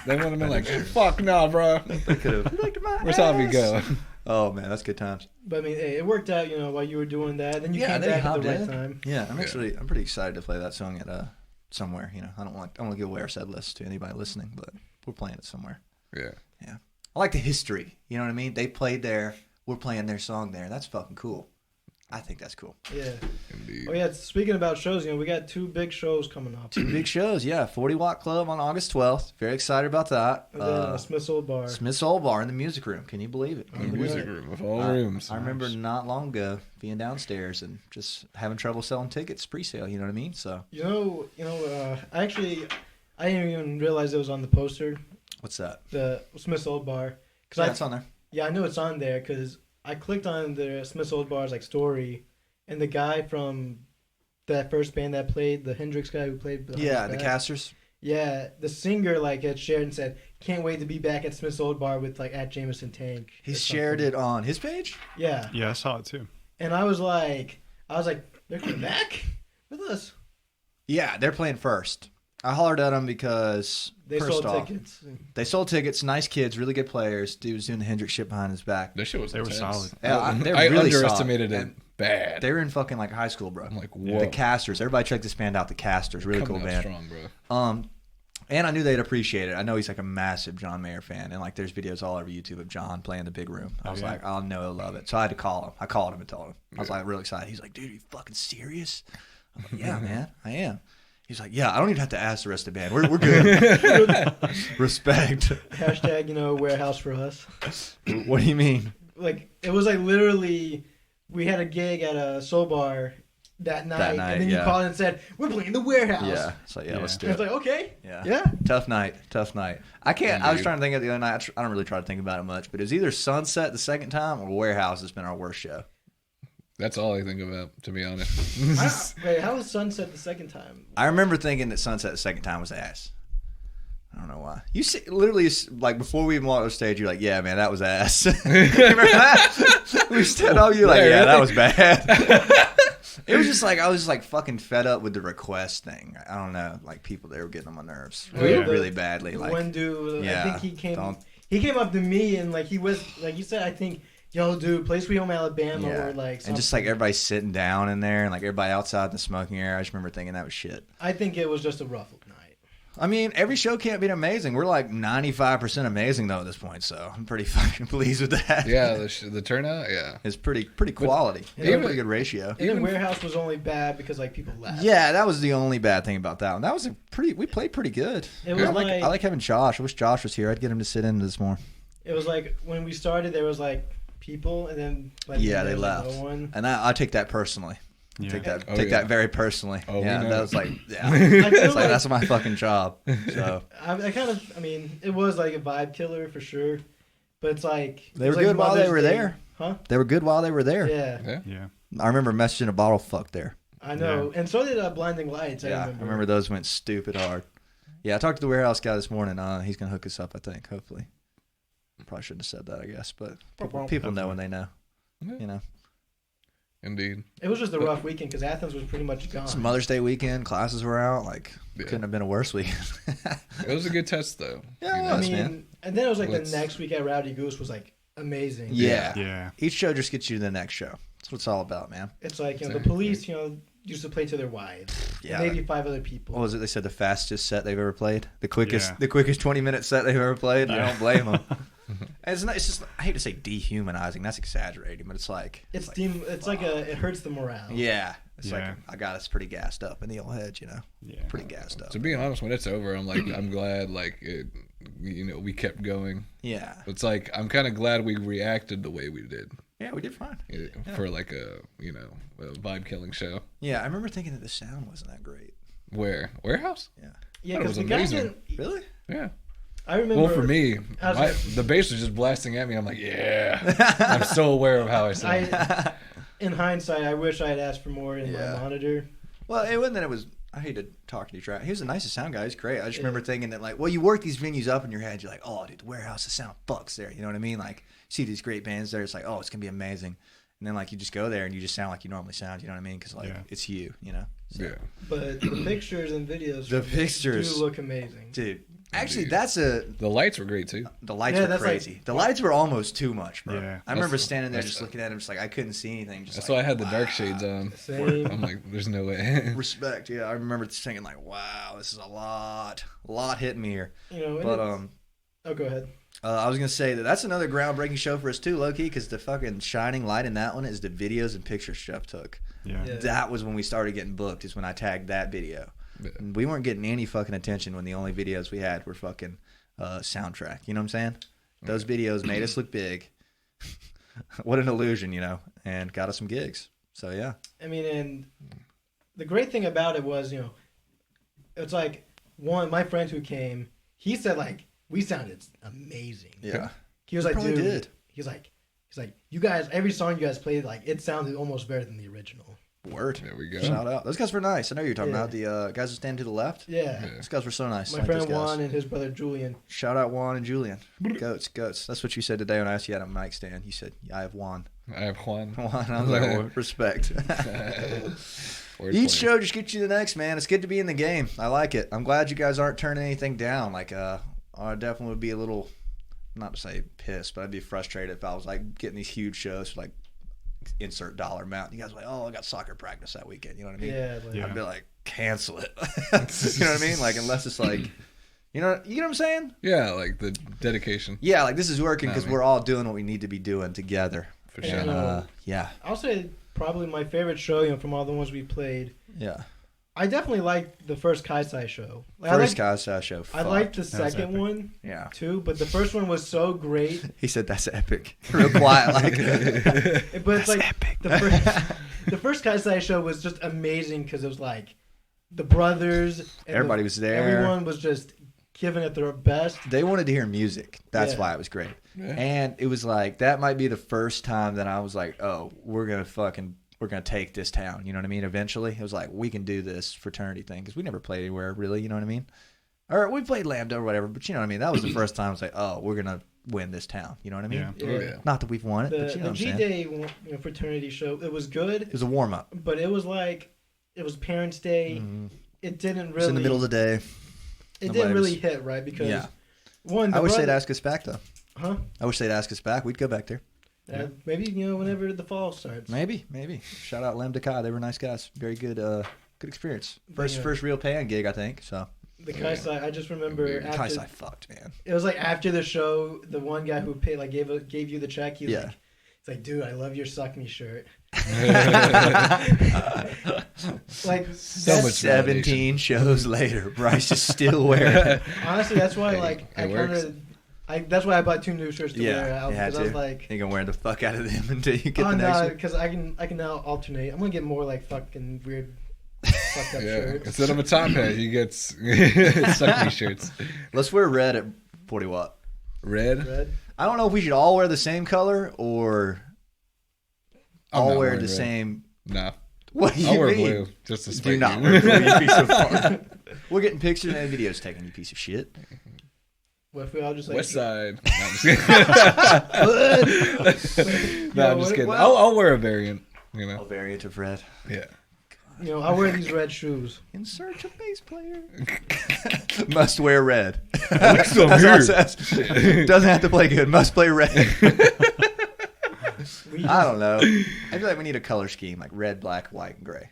D: They would have been like, fuck no, bro.
A: They could have.
D: Where's how we go?
A: Oh man, that's good times.
C: But I mean, hey, it worked out. You know, while you were doing that, then you
A: Yeah,
C: came
A: then you
C: back at
A: hopped
C: the right
A: in.
C: time.
A: Yeah, I'm pretty excited to play that song at somewhere. You know, I don't want to give away our set list to anybody listening, but we're playing it somewhere.
D: Yeah.
A: I like the history. You know what I mean? They played there. We're playing their song there. That's fucking cool. I think that's cool.
C: Yeah.
D: Indeed.
C: Oh yeah. Speaking about shows, you know, we got 2 big shows coming up.
A: 2 big shows, yeah. 40 Watt Club on August 12th. Very excited about that.
C: And then Smith's Old Bar.
A: Smith's Old Bar in the music room. Can you believe it? Can you
D: The
A: believe
D: music
A: it?
D: room of all rooms.
A: I remember not long ago being downstairs and just having trouble selling tickets pre-sale. You know what I mean? So
C: You know. I didn't even realize it was on the poster.
A: what's that?
C: The Smith's Old Bar.
A: Yeah,
C: Cause
A: it's on there.
C: I knew it's on there because I clicked on the Smith's Old Bar's like story, and the guy from that first band that played, the Hendrix guy who played. behind
A: Yeah,
C: his
A: the
C: back,
A: casters.
C: Yeah, the singer like had shared and said, "Can't wait to be back at Smith's Old Bar with like at Jameson Tank."
A: He
C: or
A: shared
C: something.
A: it on his page.
C: Yeah,
B: Yeah, I saw it too.
C: and I was like, they're coming back with us.
A: Yeah, they're playing first. I hollered at them because
C: They
A: first
C: sold
A: off,
C: tickets.
A: they sold tickets. Nice kids, really good players. Dude was doing the Hendrix shit behind his back.
D: That shit was
B: They were
D: intense.
B: solid.
A: Yeah, they're
D: I
A: really
D: underestimated
A: solid.
D: it
A: And
D: bad.
A: They were in fucking like high school, bro.
D: I'm like,
A: The
D: whoa.
A: Casters. Everybody check this band out. The Casters, really
D: Coming
A: cool
D: out
A: band.
D: strong, bro.
A: And I knew they'd appreciate it. I know he's like a massive John Mayer fan, and like there's videos all over YouTube of John playing the big room. I was
B: yeah.
A: like, I know he'll love it. So I had to call him. I called him and told him. I was like really excited. He's like, dude, are you fucking serious? I'm like, yeah, man, I am. He's like, yeah, I don't even have to ask the rest of the band. We're good. Respect.
C: Hashtag, warehouse for us.
A: What do you mean?
C: Like it was like literally, we had a gig at a soul bar that night, and then you
A: yeah.
C: called and said, "We're playing the warehouse."
A: Yeah. So yeah,
B: Yeah.
A: let's do
C: And I
A: it.
C: was like, okay,
A: Yeah.
C: yeah.
A: Tough night. I can't. I was
D: Indeed.
A: trying to think of the other night. I don't really try to think about it much, but it was either Sunset the second time or Warehouse has been our worst show.
D: That's all I think about, to be honest.
C: Wait, how was Sunset the second time?
A: I remember thinking that Sunset the second time was ass. I don't know why. You see, literally, like before we even walked on stage, you're like, "Yeah, man, that was ass." You remember that? We stood up. You're like, "Yeah, that was bad." It was just like I was like fucking fed up with the request thing. I don't know, like people they were getting on my nerves
B: Yeah.
A: really badly. Like,
C: One dude,
A: yeah,
C: I think
A: don't-
C: he came up to me and like he was like you said, I think, "Yo, dude, play Sweet Home Alabama," or like
A: and just like everybody sitting down in there and like everybody outside in the smoking area. I just remember thinking that was shit.
C: I think it was just a rough night.
A: I mean, every show can't be amazing. We're like 95% amazing though at this point, so I'm pretty fucking pleased with that.
D: Yeah, the turnout, yeah.
A: It's pretty quality. It's a pretty good ratio.
C: And then Warehouse was only bad because like people left.
A: Yeah, that was the only bad thing about that one. That was we played pretty good.
C: It was
A: I
C: like
A: like having Josh. I wish Josh was here. I'd get him to sit into this more.
C: it was like when we started, there was like people, and then like
A: Yeah,
C: there
A: they
C: was, like,
A: left.
C: no one.
A: And I take that personally.
B: Yeah.
A: Take that,
D: Oh,
A: take
D: yeah.
A: that very personally.
D: Oh, we
A: yeah,
D: know.
A: that was like, yeah,
C: I feel
A: it's like
C: like
A: that's my fucking job. So
C: I kind of, I mean, it was like a vibe killer for sure, but it's like
A: they
C: it
A: were
C: was like
A: good while they
C: Mother's
A: were
C: Day.
A: there.
C: Huh?
A: They were good while they were there.
C: Yeah,
D: Yeah.
B: Yeah.
A: I remember messaging a bottle fuck there.
C: I know, and so did Blinding Lights.
A: Yeah, I remember those went stupid hard. Yeah, I talked to the warehouse guy this morning. He's gonna hook us up, I think. Hopefully, probably shouldn't have said that, I guess, but people know when they know.
D: Yeah.
A: You know,
D: Indeed.
C: It was just a rough weekend because Athens was pretty much gone.
A: it's Mother's Day weekend. Classes were out. Like,
D: Yeah.
A: couldn't have been a worse weekend.
D: It was a good test though.
A: Yeah,
D: You
A: it
D: know?
A: was.
C: I mean,
A: man.
C: and then it was like
D: Let's-
C: the next week at Rowdy Goose was like amazing.
A: Yeah.
B: Yeah.
A: Each show just gets you to the next show. That's what it's all about, man.
C: It's like, you know,
D: Same.
C: the police, you know, used to play to their wives.
A: Yeah.
C: And maybe 5 other people.
A: What was it? They said the fastest set they've ever played. The quickest,
B: Yeah.
A: the quickest 20-minute set they've ever played. I
B: Yeah.
A: don't blame them. It's not. It's just. I hate to say dehumanizing. That's exaggerating, but it's like.
C: It's
A: like,
C: it hurts the morale.
A: yeah. It's
B: Yeah.
A: like I got us pretty gassed up in the old head, you know.
B: Yeah.
A: Pretty gassed up.
D: To be honest, when it's over, I'm like, I'm glad, like, we kept going.
A: Yeah.
D: It's like, I'm kind of glad we reacted the way we did
A: Yeah, we did fine.
D: for like a vibe killing show.
A: Yeah, I remember thinking that the sound wasn't that great.
D: Where? Warehouse?
C: Yeah,
D: Thought it
C: because
D: was
C: the guys
D: amazing.
C: didn't.
A: Really?
D: Yeah.
C: I remember.
D: Well, for me,
C: I was-
D: the bass was just blasting at me. I'm like, yeah. I'm so aware of how I sound.
C: In hindsight, I wish I had asked for more in
A: Yeah.
C: my monitor.
A: Well, it wasn't that it was. I hate to talk to you, Trap. He was the nicest sound guy. He's great. I just
C: Yeah.
A: remember thinking that, like, well, you work these venues up in your head. You're like, oh, dude, the warehouse, the sound fucks there. You know what I mean? Like, you see these great bands there. It's like, oh, it's gonna be amazing. And then, like, you just go there and you just sound like you normally sound. You know what I mean? Because, like,
B: Yeah.
A: it's you. You know? So,
D: Yeah.
C: But the pictures and videos
A: The
C: from it
A: pictures.
C: do look amazing.
A: dude. Actually,
D: Dude.
A: that's a.
D: The lights were great too.
A: The lights
C: Yeah,
A: were
C: that's like-
A: crazy. The lights were almost too much, bro.
B: Yeah.
A: I remember
D: That's-
A: standing there
D: that's-
A: just looking at him, just like I couldn't see anything. Just
D: That's
A: like,
D: why I had the
A: wow.
D: dark shades on.
C: Same.
D: I'm like, there's no way.
A: Respect, yeah. I remember thinking like, wow, this is a lot hitting me here.
C: You know, and
A: But
C: it's- oh, go ahead.
A: I was gonna say that's another groundbreaking show for us too, low key, because the fucking shining light in that one is the videos and pictures Chef took.
B: Yeah.
C: Yeah.
A: That was when we started getting booked. Is when I tagged that video.
D: Yeah.
A: And we weren't getting any fucking attention when the only videos we had were fucking soundtrack. You know what I'm saying? Those videos made us look big. What an illusion, you know, and got us some gigs. So yeah.
C: I mean, and the great thing about it was, you know, it's like my friend who came, he said like we sounded amazing.
A: Yeah.
C: He was like,
A: probably
C: dude.
A: did.
C: He's like, you guys, every song you guys played, like it sounded almost better than the original.
A: Word.
D: There we go.
A: Shout out. Those guys were nice. I know you're talking
C: Yeah.
A: about the guys who stand to the left.
C: Yeah.
D: Yeah.
A: Those guys were so nice.
C: My
A: Like
C: friend
A: those guys.
C: Juan and his brother Julian.
A: Shout out Juan and Julian. Goats. That's what you said today when I asked you at a mic stand. You said, I have Juan.
D: I have Juan.
A: Juan. I was like, oh, respect.
D: Word
A: Each
D: play.
A: show just gets you to the next, man. It's good to be in the game. I like it. I'm glad you guys aren't turning anything down. Like, I definitely would be a little, not to say pissed, but I'd be frustrated if I was like getting these huge shows for like insert dollar amount. You guys are like, oh, I got soccer practice that weekend. You know what I mean?
C: Yeah. Like,
B: Yeah.
A: I'd be like, cancel it. You know what I mean? Like, unless it's like, you know what I'm saying?
D: Yeah, like the dedication.
A: Yeah, like this is working because
D: I mean-
A: we're all doing what we need to be doing together.
D: For
C: And,
D: sure.
A: And, yeah,
C: I'll say probably my favorite show, you know, from all the ones we played.
A: yeah.
C: I definitely liked the first Kaisai show. Like,
A: First
C: I
A: Kaisai show.
C: liked the
B: That was
C: second
B: epic.
C: one
A: Yeah.
C: too, but the first one was so great.
A: He said that's epic. Real quiet, like.
C: But it's like the first Kaisai show was just amazing because it was like the brothers. And
A: Everybody was there.
C: Everyone was just giving it their best.
A: They wanted to hear music. That's
C: Yeah.
A: why it was great.
D: Yeah.
A: And it was like that might be the first time that I was like, oh, we're gonna take this town. You know what I mean? Eventually, it was like we can do this fraternity thing because we never played anywhere really. You know what I mean? Or we played Lambda or whatever, but you know what I mean. That was the first time I was like, oh, we're gonna win this town. You know what I mean?
B: Yeah.
D: Oh, yeah.
A: Not that we've won it, but you know
C: The
A: what I'm
C: G
A: saying.
C: Day fraternity show, it was good,
A: It was a warm up.
C: but it was like it was Parents' Day. It didn't
A: It was
C: really.
A: in the middle of the day.
C: It
A: nobody
C: didn't really
A: was-
C: hit right because
A: Yeah.
C: one.
A: I wish they'd ask us back though.
C: Huh?
A: I wish they'd ask us back. We'd go back there.
C: Maybe whenever the fall starts.
A: Maybe. Shout out Lambda Kai. They were nice guys. Very good. Good experience. First real paying gig, I think. So
C: The Kaisai, I just remember after
A: Kaisai fucked, man.
C: it was like after the show, the one guy who paid like gave you the check. He's
A: Yeah.
C: like, it's like, dude, I love your suck me shirt. Like
D: So
C: that's-
D: much
A: 17 shows later, Bryce is still wearing it.
C: Honestly, that's why
D: Hey,
C: like
D: it
C: I kind
D: works.
C: of That's why I bought 2 new shirts to wear out
A: you had
C: because I was
A: to.
C: like,
A: You're gonna wear the fuck out of them until you get
C: oh
A: the next
C: no,
A: one.
C: because I can now alternate. I'm gonna get more like fucking weird, fucked up
D: Yeah.
C: shirts.
D: Instead of a top hat, he gets sucky shirts.
A: Let's wear red at 40 Watt.
D: Red.
A: I don't know if we should all wear the same color or
D: I'm
A: all
D: not
A: wear
D: wearing
A: the
D: red.
A: same.
D: Nah.
A: What do you
D: I'll wear
A: mean?
D: blue just to
A: Do
D: spite
A: not
D: you.
A: wear blue, you piece of fuck. We're getting pictures and videos taken, you piece of shit.
C: What if we all just like
D: West Side. No, I'm just kidding. No, I'm just kidding. I'll wear a variant. You
A: A
D: know.
A: variant of red.
D: Yeah.
C: You know, I wear these red shoes.
A: In search of bass player. Must wear red.
D: That's
A: That's all it says. Doesn't have to play good. Must play red. I don't know. I feel like we need a color scheme like red, black, white, and gray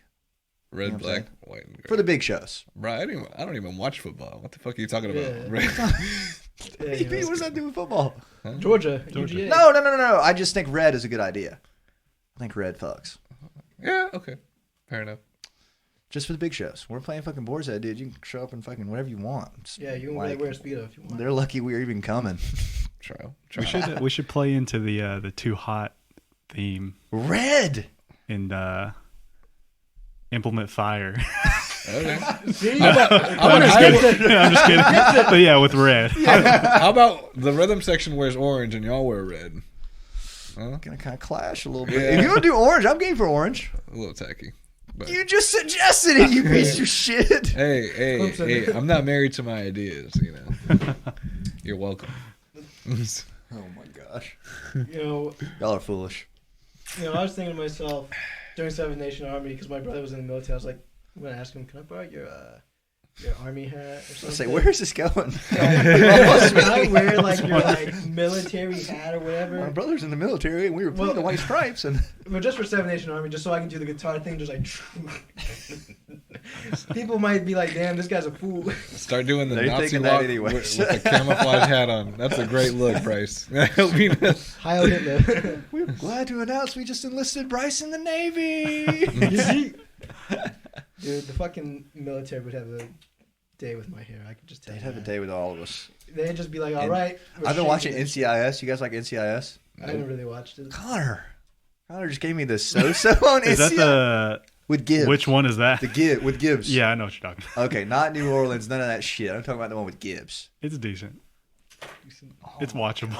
D: Red,
A: You know what I'm
D: black, white, and gray.
A: for the big shows.
D: Bro, I don't even watch football. What the fuck are you talking
C: Yeah.
D: about?
C: Yeah, you know,
A: What does that do with football?
C: Georgia.
B: Georgia.
C: UGA.
A: No. I just think red is a good idea. I think red fucks.
D: Yeah, okay. Fair enough.
A: Just for the big shows. We're playing fucking Boar's Head, dude. You can show up in fucking whatever you want. It's
C: Yeah, you can
A: like,
C: wear a Speedo if you want.
A: They're lucky we're even coming.
D: Trial.
B: We should play into the too hot theme
A: Red.
B: and implement fire.
D: Okay.
C: See?
B: I'm just kidding. But yeah, with red.
D: How about the rhythm section wears orange and y'all wear red? Huh?
A: Gonna kind of clash a little bit.
D: Yeah.
A: If you want to do orange, I'm game for orange.
D: A little tacky. But
A: You just suggested it, you piece of shit.
D: hey, I'm not married to my ideas, you know. You're welcome.
A: Oh my gosh.
C: You know,
A: Y'all are foolish.
C: I was thinking to myself during Seven Nation Army because my brother was in the military. I was like, I'm gonna ask him, can I borrow your army hat or
A: I
C: something?
A: say, where's this going?
C: Can I wear like your military hat or
A: My
C: whatever?
A: brother's in the military, and we were playing
C: Well-
A: the White Stripes, and
C: But just for Seven Nation Army, just so I can do the guitar thing, just like. People might be like, "Damn, this guy's a fool."
D: Start doing the
A: They're
D: Nazi
A: thinking that
D: walk
A: anyways.
D: with a camouflage hat on. That's a great look, Bryce. He'll be
C: Heil Hitler.
A: we're glad to announce we just enlisted Bryce in the Navy.
C: Dude, the fucking military would have a day with my hair. I could just tell.
A: They'd
C: you
A: have a
C: that.
A: day with all of us.
C: They'd just be like, "All
A: And
C: right." we're
A: I've been watching
C: shaving it."
A: NCIS. You guys like NCIS?
C: I haven't really watched it.
A: Connor just gave me the so-so on
B: Is
A: NCIS.
B: that
A: With Gibbs.
B: which one is that?
A: With Gibbs.
B: Yeah, I know what you're talking about.
A: Okay, not New Orleans, none of that shit. I'm talking about the one with Gibbs.
B: It's decent. It's watchable.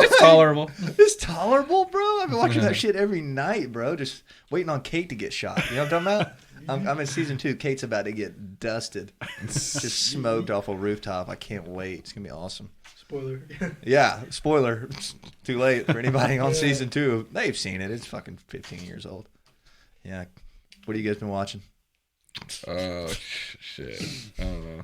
D: it's tolerable.
A: It's tolerable, bro. I've been watching that shit every night, bro. Just waiting on Kate to get shot. You know what I'm talking about? I'm in season 2. Kate's about to get dusted. Just smoked off a rooftop. I can't wait. It's going to be awesome.
C: Spoiler.
A: Yeah, spoiler. It's too late for anybody on
C: Yeah.
A: season 2. They've seen it. It's fucking 15 years old. Yeah. What have you guys been watching?
D: Oh, shit. I don't know.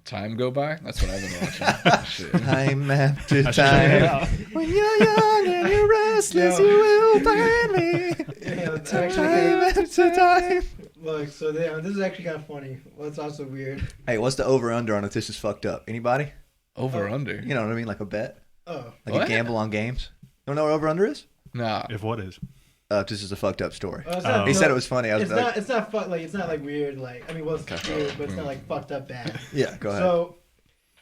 D: Time Go By? That's what I've been watching. Shit.
A: Time after
B: I should check it
A: time.
B: out.
A: When you're young and you're restless,
C: Yeah.
A: you will find me.
C: Yeah, it's
A: Time
C: actually
A: after time.
C: look. So this is actually kind of funny. Well, it's also weird.
A: Hey, what's the over/under on if this is fucked up? Anybody?
D: Over under.
A: You know what I mean? Like a bet?
C: Oh,
A: Like
D: What?
A: a gamble on games? You don't know what over/under is?
D: Nah.
B: If what is?
A: This is a fucked up story.
C: it's not,
A: He
B: Oh.
A: said it was funny. I was
C: It's
A: like,
C: not. It's not like it's not like weird. Like I mean, well, it's weird, but it's not like fucked up bad.
A: yeah, go ahead.
C: So,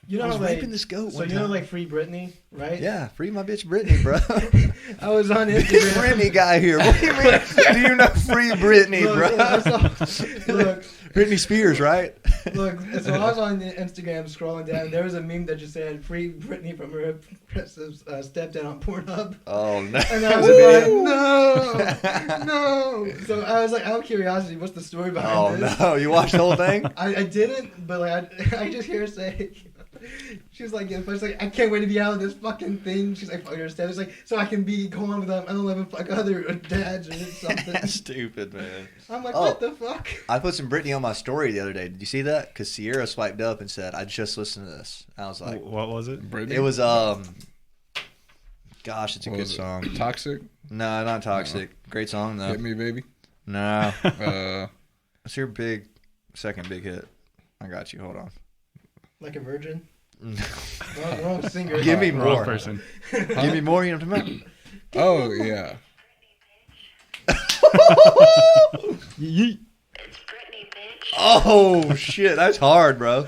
C: you know,
A: I was
C: like
A: raping this goat
C: so
A: one
C: you know,
A: time.
C: like Free Britney, right?
A: Yeah, free my bitch Brittany, bro.
C: I was on
A: This
C: Instagram.
A: Brittany guy here. What do you mean? Do you know free Brittany,
C: Look,
A: bro?
C: I saw- look,
A: Britney Spears, right?
C: look. So I was on the Instagram scrolling down. There was a meme that just said "Free Britney from her impressive stepdad on Pornhub."
A: Oh no.
C: And I was like, no. So I was like, out of curiosity, what's the story behind
A: Oh
C: this?
A: no! You watched the whole thing?
C: I didn't, but like I just hear her say, she was like, she's like, I can't wait to be out of this fucking thing. She's like, fuck her step. It's like, so I can go on with them. I don't live fuck other dads or something.
A: Stupid, man.
C: I'm like,
A: Oh.
C: what the fuck?
A: I put some Britney on my story the other day. Did you see that? Because Sierra swiped up and said, "I just listened to this." I was like,
B: What was it?
D: Brittany?
A: "It was gosh, it's a
D: What
A: good
D: was it?
A: song."
D: Toxic?
A: No, not toxic. Great song though.
D: Hit Me Baby?
A: No,
D: Uh,
A: what's your second big hit? I got you. Hold on.
C: Like a virgin? Wrong singer.
A: Give me
B: Wrong
A: more.
B: person.
A: Give me more. You know what I'm
D: oh, yeah.
A: talking about? Oh shit, that's hard, bro.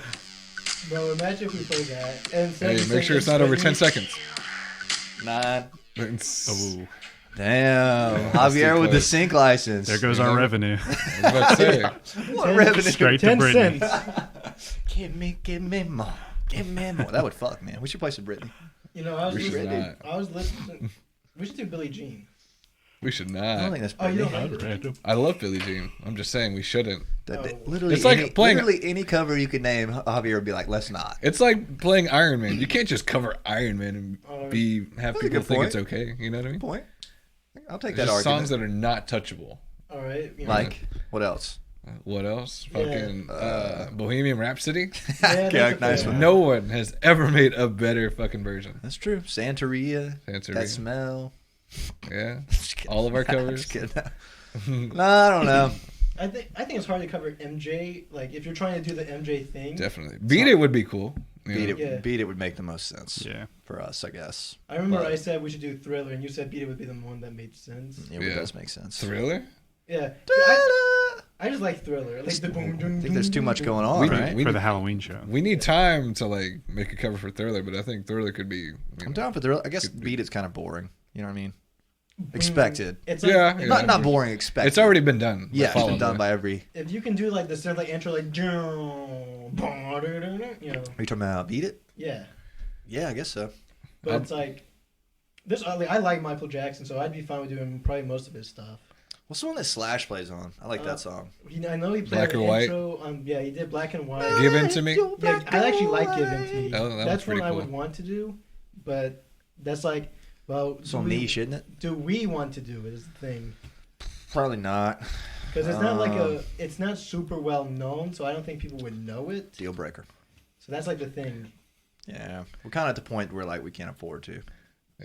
C: Bro, imagine if we played that. And
D: Hey, make sure it's not over 10 seconds.
A: 9.
B: Oh,
A: Damn. Javier with the
D: close.
A: sync license.
B: there goes our revenue.
D: I was about to say.
A: What revenue?
B: Straight to
C: 10
B: Brittany.
C: cents.
A: Give me more. Give me more. That would fuck, man. We should play some Britney.
C: You know, I was
D: We should
C: listening.
D: not.
C: I was listening. We should do Billie Jean.
D: We should
A: I don't
D: not.
A: think that's
C: Oh, you
A: Britney.
C: don't like
B: Random.
D: I love Billie Jean. I'm just saying we shouldn't.
A: Literally,
D: It's like
A: literally any cover you could name, Javier would be like, let's not.
D: It's like playing Iron Man. You can't just cover Iron Man and have
A: That's a
D: people
A: good
D: think
A: point.
D: it's okay. You know what I mean?
A: Point. I'll take
D: There's
A: that
D: just
A: argument.
D: songs that are not touchable.
C: All right. You know,
A: Like, what else?
D: What else?
C: Yeah.
D: Fucking Bohemian Rhapsody.
C: yeah, that's
A: nice
C: okay.
A: one.
D: No one has ever made a better fucking version.
A: That's true. Santeria.
D: Santeria.
A: That smell.
D: Yeah.
A: Just kidding.
D: All of our
A: Just
D: covers.
A: kidding. No, I don't know.
C: I think it's hard to cover MJ. Like if you're trying to do the MJ thing.
D: Definitely. Beat It would be cool. you
A: Beat
D: know?
A: it.
C: Yeah.
A: Beat it would make the most sense
B: Yeah.
A: for us, I guess.
C: I remember
A: But-
C: I said we should do Thriller, and you said Beat It would be the one that made sense.
A: It
D: Yeah.
A: does make sense.
D: Thriller?
C: Yeah. I just like Thriller. Like the boom,
A: I think there's too much going on,
D: We-
A: right?
D: we-
B: For the Halloween show.
D: We need time to like make a cover for Thriller, but I think Thriller could be.
A: I'm down for Thriller. I guess Beat It's kind of boring. You know what I mean? Expected.
C: It's
D: Yeah,
C: like,
D: yeah.
A: Not boring, expected.
D: It's already been done.
A: Yeah, it's
D: Follow
A: been done
D: me.
A: by every...
C: If you can do like the synth like intro like you know,
A: Are you talking about Beat It?
C: yeah.
A: Yeah, I guess so.
C: But it's like this. I like Michael Jackson, so I'd be fine with doing probably most of his stuff.
A: What's the one that Slash plays on? I like that song.
C: I know he played
D: Black
C: the
D: or White?
C: intro. Yeah, he did Black and White.
D: Give In to Me.
C: Yeah, I actually like Give In to Me.
D: Oh, that one's
C: That's
D: pretty
C: one I
D: cool.
C: would want to do, but that's like, well,
A: So niche, isn't it?
C: do we want to do it? Is the thing.
A: Probably not.
C: Because it's not like it's not super well known, so I don't think people would know it.
A: Deal breaker.
C: So that's like the thing.
A: Yeah. We're kind of at the point where, like, we can't afford to.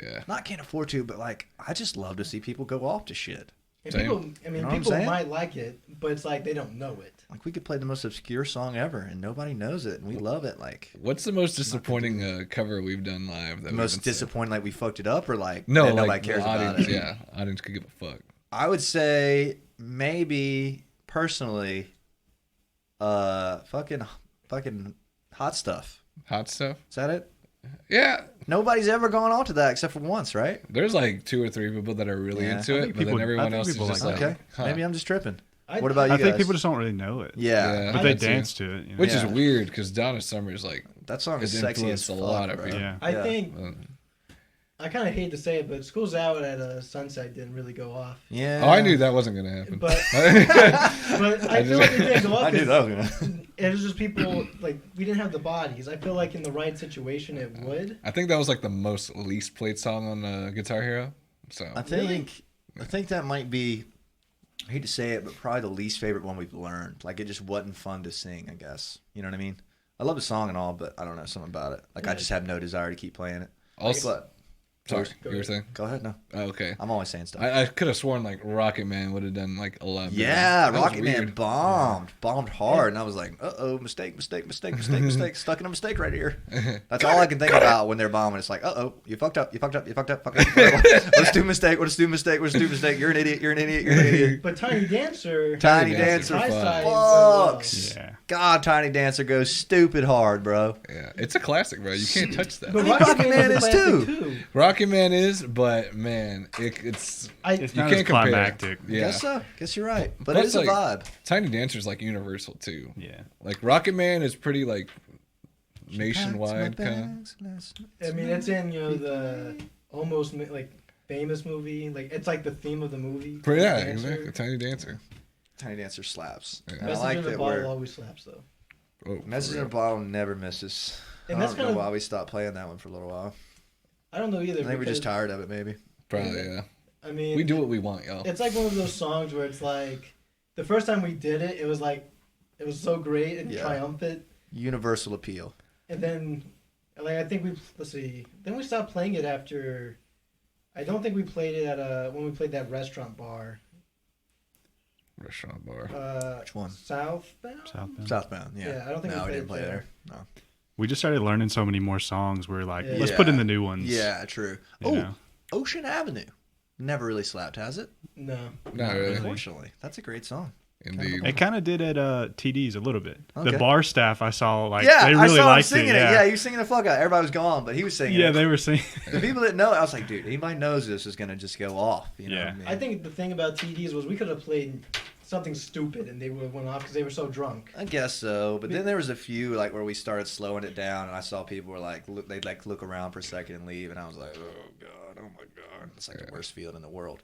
D: Yeah.
A: Not can't afford to, but, like, I just love to see people go off to shit.
C: And
D: Same.
C: people, I mean,
A: You know what I'm
C: people
A: saying?
C: might like it, but it's like they don't know it.
A: Like, we could play the most obscure song ever, and nobody knows it, and we love it. Like,
D: What's the most disappointing cover we've done live? That
A: the
D: we've
A: most
D: been saying?
A: disappointing, like, we fucked it up, or, like,
D: No,
A: that
D: like
A: nobody cares
D: the
A: about
D: audience.
A: it.
D: Yeah, audience could give a fuck.
A: I would say maybe personally, fucking hot stuff.
D: Hot stuff.
A: Is that it?
D: Yeah,
A: Nobody's ever gone on to that except for once, right?
D: there's like 2 or 3 people that are really
A: Yeah.
D: into
B: I
D: it,
B: think
D: but then
B: people- I
D: everyone
B: think
D: else is
B: people
D: just
B: like
D: like,
B: that.
A: Okay,
D: huh.
A: maybe I'm just tripping.
C: I-
A: What about you
B: I
A: guys?
B: think people just don't really know it.
A: Yeah,
D: Yeah.
B: But
C: I
B: they
C: do too.
B: dance to it. You know?
D: Which is
A: Yeah.
D: weird because Donna Summer's like,
A: that song is
D: It's
A: sexy as
D: influenced a
A: fuck,
D: lot of
A: bro.
D: people.
B: Yeah.
C: I
A: Yeah.
C: think
D: uh,
C: I kind of hate to say it, but School's Out at Sunset didn't really go off.
A: Yeah.
D: oh, I knew that wasn't gonna happen.
C: But but I feel like it didn't go off.
A: I knew
C: 'cause
A: that was gonna.
C: It was just people like we didn't have the bodies. I feel like in the right situation it would.
D: I think that was like the most least played song on Guitar Hero. So
A: I think that might be. I hate to say it, but probably the least favorite one we've learned. Like, it just wasn't fun to sing, I guess. You know what I mean? I love the song and all, but I don't know, something about it. Like, I
C: Yeah.
A: just have no desire to keep playing it.
D: also,
A: But
D: sorry,
C: Go
D: you were
C: ahead.
D: saying?
A: go ahead, no.
D: Oh, okay.
A: I'm always saying stuff.
D: I could have sworn like Rocket Man would have done like a lot. better.
A: Yeah,
D: That was
A: Rocket Man
D: weird.
A: bombed hard, and I was like, mistake, stuck in a mistake right here. That's all I can think about when they're bombing. It's like, you fucked up. What a stupid mistake, you're an idiot.
C: But Tiny Dancer,
A: Tiny
D: Dancer
A: Dancer
C: high side,
A: fucks.
B: Yeah.
A: God, Tiny Dancer goes stupid hard, bro.
D: Yeah, it's a classic, bro. You can't touch that.
C: But
A: I think Rocket Man is
C: too.
D: Rocket Man is, but man, it's
B: It's
D: you
B: not
D: can't
B: as
D: compare.
B: climactic.
D: Yeah,
A: Guess so. Guess you're right. But
D: Plus,
A: it is a
D: like,
A: vibe.
D: Tiny Dancer's like universal too.
B: Yeah.
D: Like Rocket Man is pretty like nationwide kind
C: I mean, it's in the almost like famous movie. Like it's like the theme of the movie.
D: of. Yeah,
C: Dancer.
D: exactly. Tiny Dancer.
A: Tiny Dancer slaps.
D: Yeah.
A: And I
C: Message
A: like
C: in the
A: that
C: Bottle
A: we're
C: always slaps though.
D: Oh, for
A: Message in a
D: real.
A: Bottle never misses.
C: And
A: I
C: that's
A: don't know
C: kind of
A: why we stopped playing that one for a little while.
C: I don't know either.
A: I think we're just
C: because,
A: tired of it, maybe.
D: Probably yeah.
C: I mean,
D: We do what we want, y'all.
C: It's like one of those songs where it's like the first time we did it, it was like it was so great and
A: Yeah.
C: triumphant,
A: Universal appeal.
C: and then like I think let's see, then we stopped playing it after. I don't think we played it at when we played that restaurant bar.
D: Restaurant bar.
A: Which one?
C: Southbound.
A: Southbound, yeah.
C: Yeah, I don't think
A: no,
C: we
A: we didn't
C: played
A: play
C: there.
A: there. No.
B: We just started learning so many more songs. We're like,
C: Yeah.
B: let's
A: Yeah.
B: put in the new ones.
A: Yeah, true.
B: You
A: Oh,
B: know?
A: Ocean Avenue. Never really slapped, has it?
C: No.
D: Not really.
A: Unfortunately. That's a great song.
D: Indeed.
B: It kind of did at TD's a little bit.
A: Okay.
B: The bar staff I saw, like,
A: Yeah,
B: they
A: I
B: really
A: saw him
B: liked
A: singing it. Yeah, he was singing the fuck out. Everybody was gone, but he was singing it.
B: Yeah, they were singing.
A: The people that know, I was like, dude, anybody knows this is gonna just go off. You know
B: Yeah.
A: what I mean?
C: I think the thing about TDs was we could have played something stupid and they would have went off because they were so drunk.
A: I guess so, but then there was a few like where we started slowing it down, and I saw people were like, they'd like look around for a second and leave, and I was like, oh my god, it's like the worst feeling in the world.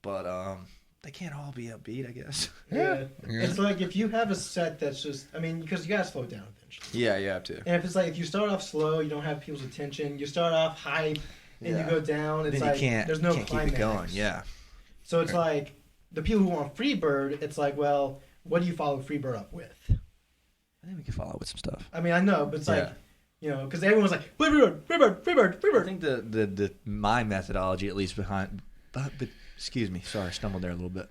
A: But they can't all be upbeat, I guess.
C: Yeah. It's like if you have a set that's just, I mean, because you gotta slow it down eventually.
A: Yeah, you have to.
C: And if it's like if you start off slow, you don't have people's attention. You start off hype, and you go down. It's
A: then
C: like
A: you can't,
C: there's no
A: can't
C: climax.
A: keep it going. Yeah.
C: So it's like the people who want Freebird. It's like, well, what do you follow Freebird up with?
A: I think we can follow with some stuff.
C: I mean, I know, but it's like, you know, because everyone's like Freebird, Freebird, Freebird, Freebird.
A: I think the my methodology, at least behind, but excuse me, sorry, I stumbled there a little bit.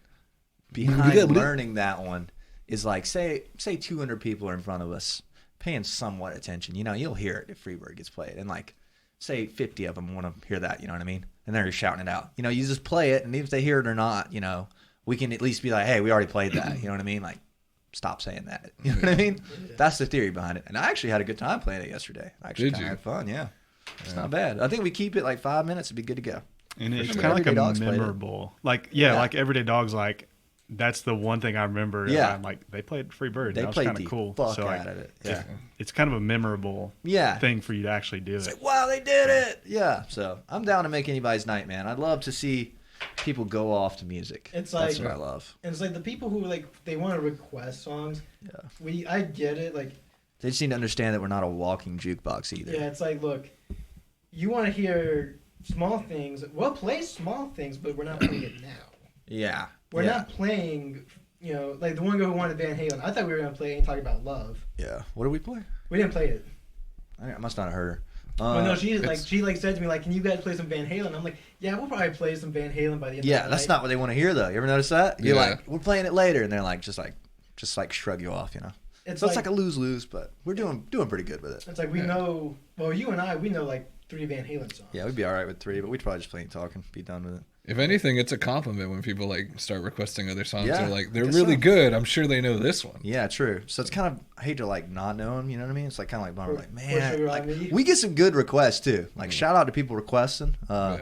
A: Behind learning that one is like, say 200 people are in front of us, paying somewhat attention. You know, you'll hear it if Freebird gets played, and like, say 50 of them want to hear that. You know what I mean? And they're shouting it out. You know, you just play it, and even if they hear it or not, you know, we can at least be like, hey, we already played that. You know what I mean? Like, stop saying that. You know what I mean? That's the theory behind it. And I actually had a good time playing it yesterday. I actually kind of had fun. Yeah, it's not bad. I think we keep it like 5 minutes, it'd be good to go.
B: And it's
A: sure.
B: kind of like
A: Everyday
B: a
A: Dogs played it.
B: memorable, like like Everyday Dogs, like that's the one thing I remember.
A: Yeah.
B: I'm like, they played Freebird.
A: They
B: That was
A: played
B: kind
A: the
B: of cool.
A: fuck
B: So like,
A: out of it. Yeah.
B: it's kind of a memorable thing for you to actually do
A: It's
B: it.
A: like, wow, they did it. Yeah. So I'm down to make anybody's night, man. I'd love to see people go off to music.
C: It's
A: That's
C: like-
A: what I love.
C: And it's like the people who like they want to request songs.
A: Yeah.
C: I get it. Like,
A: They just need to understand that we're not a walking jukebox either.
C: yeah, it's like, look, you want to hear small things. We'll play small things, but we're not playing it now.
A: Yeah.
C: We're
A: yeah.
C: not playing, you know, like the one girl who wanted Van Halen. I thought we were going to play Ain't Talking About Love.
A: Yeah. What did we play?
C: We didn't play it.
A: I must not have heard her.
C: Well, no, she said to me, like, can you guys play some Van Halen? I'm like, yeah, we'll probably play some Van Halen by the end of the night.
A: That's not what they want to hear, though. You ever notice that? You're
D: Yeah.
A: like, we're playing it later, and they're like, just shrug you off, you know.
C: It's
A: So it's like a lose-lose, but we're doing pretty good with it.
C: It's like we know, well, you and I, we know like 3 Van Halen songs.
A: Yeah, we'd be all right with 3, but we'd probably just play and talk and be done with it.
D: If anything, it's a compliment when people like start requesting other songs.
A: Yeah,
D: They're like,
A: I
D: they're
A: guess
D: really
A: so.
D: good. I'm sure they know this one.
A: Yeah, true. So it's kind of, I hate to like not know them, you know what I mean? It's like kind of like bummer, like, man,
C: Sugar
A: like,
C: on Me.
A: we get some good requests too. Like shout out to people requesting.
D: Yeah.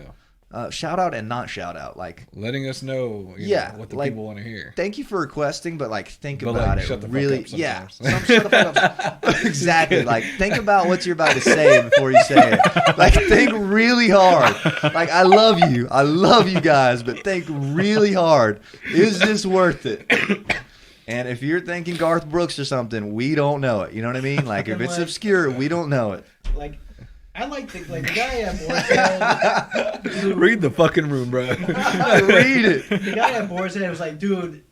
A: Shout out and not shout out. Like,
D: Letting us know,
A: Yeah,
D: what the
A: like-
D: people want to hear.
A: thank you for requesting, but like think
D: But,
A: about
D: like,
A: it.
D: shut the fuck
A: Really,
D: up
A: yeah.
D: sometimes.
A: Shut the fuck up. Exactly. Like think about what you're about to say before you say it. Like think really hard. Like I love you guys, but think really hard. Is this worth it? And if you're thinking Garth Brooks or something, we don't know it. You know what I mean? Like if it's obscure, we don't know it.
C: Like, I like the guy at Boar's
D: Read the fucking room, bro.
A: Read it.
C: The guy at Boar's Head was like, dude,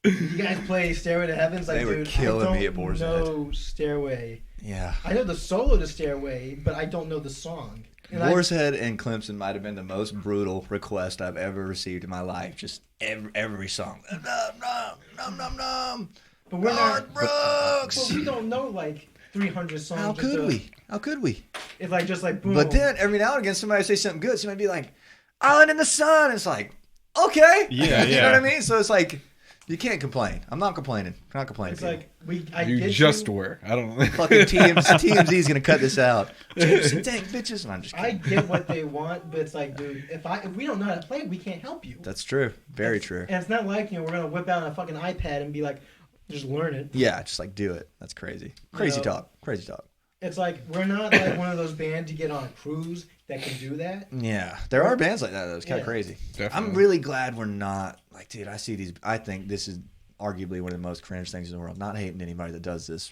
C: you guys play Stairway to Heaven? It's like,
A: They were
C: dude,
A: killing
C: I
A: me
C: don't
A: at Boar's
C: know Stairway.
A: Yeah.
C: I know the solo to Stairway, but I don't know the song. And
A: Boar's Head and Clemson might have been the most brutal request I've ever received in my life. Just every song. Nom, nom, nom, nom, nom.
C: But we're
A: Garth
C: not.
A: Brooks.
C: But we don't know like 300 songs.
A: How
C: just
A: could
C: to-
A: we? How could we?
C: It's like just like boom.
A: But then every now and again, somebody would say something good. Somebody would be like, "Island in the Sun." It's like, okay,
B: Yeah,
A: you know
B: yeah.
A: what I mean. So it's like, you can't complain. I'm not complaining. I'm not complaining.
C: it's
A: people.
C: like I
D: You
C: get
D: just
C: you.
D: were. I don't know.
A: Fucking TMZ is gonna cut this out. Jameson Tank bitches. And I'm just
C: I
A: kidding.
C: get what they want, but it's like, dude, if we don't know how to play, we can't help you.
A: That's true. Very true.
C: And it's not like, you know, we're gonna whip out a fucking iPad and be like, just learn it.
A: Yeah, just like do it. That's crazy. Crazy
C: You know,
A: talk. Crazy talk.
C: It's like we're not like one of those bands you get on a cruise that can do that.
A: Yeah, there are bands like that though. It's kind of
C: Yeah.
A: crazy.
D: Definitely.
A: I'm really glad we're not like, dude. I see these. I think this is arguably one of the most cringe things in the world. Not hating anybody that does this,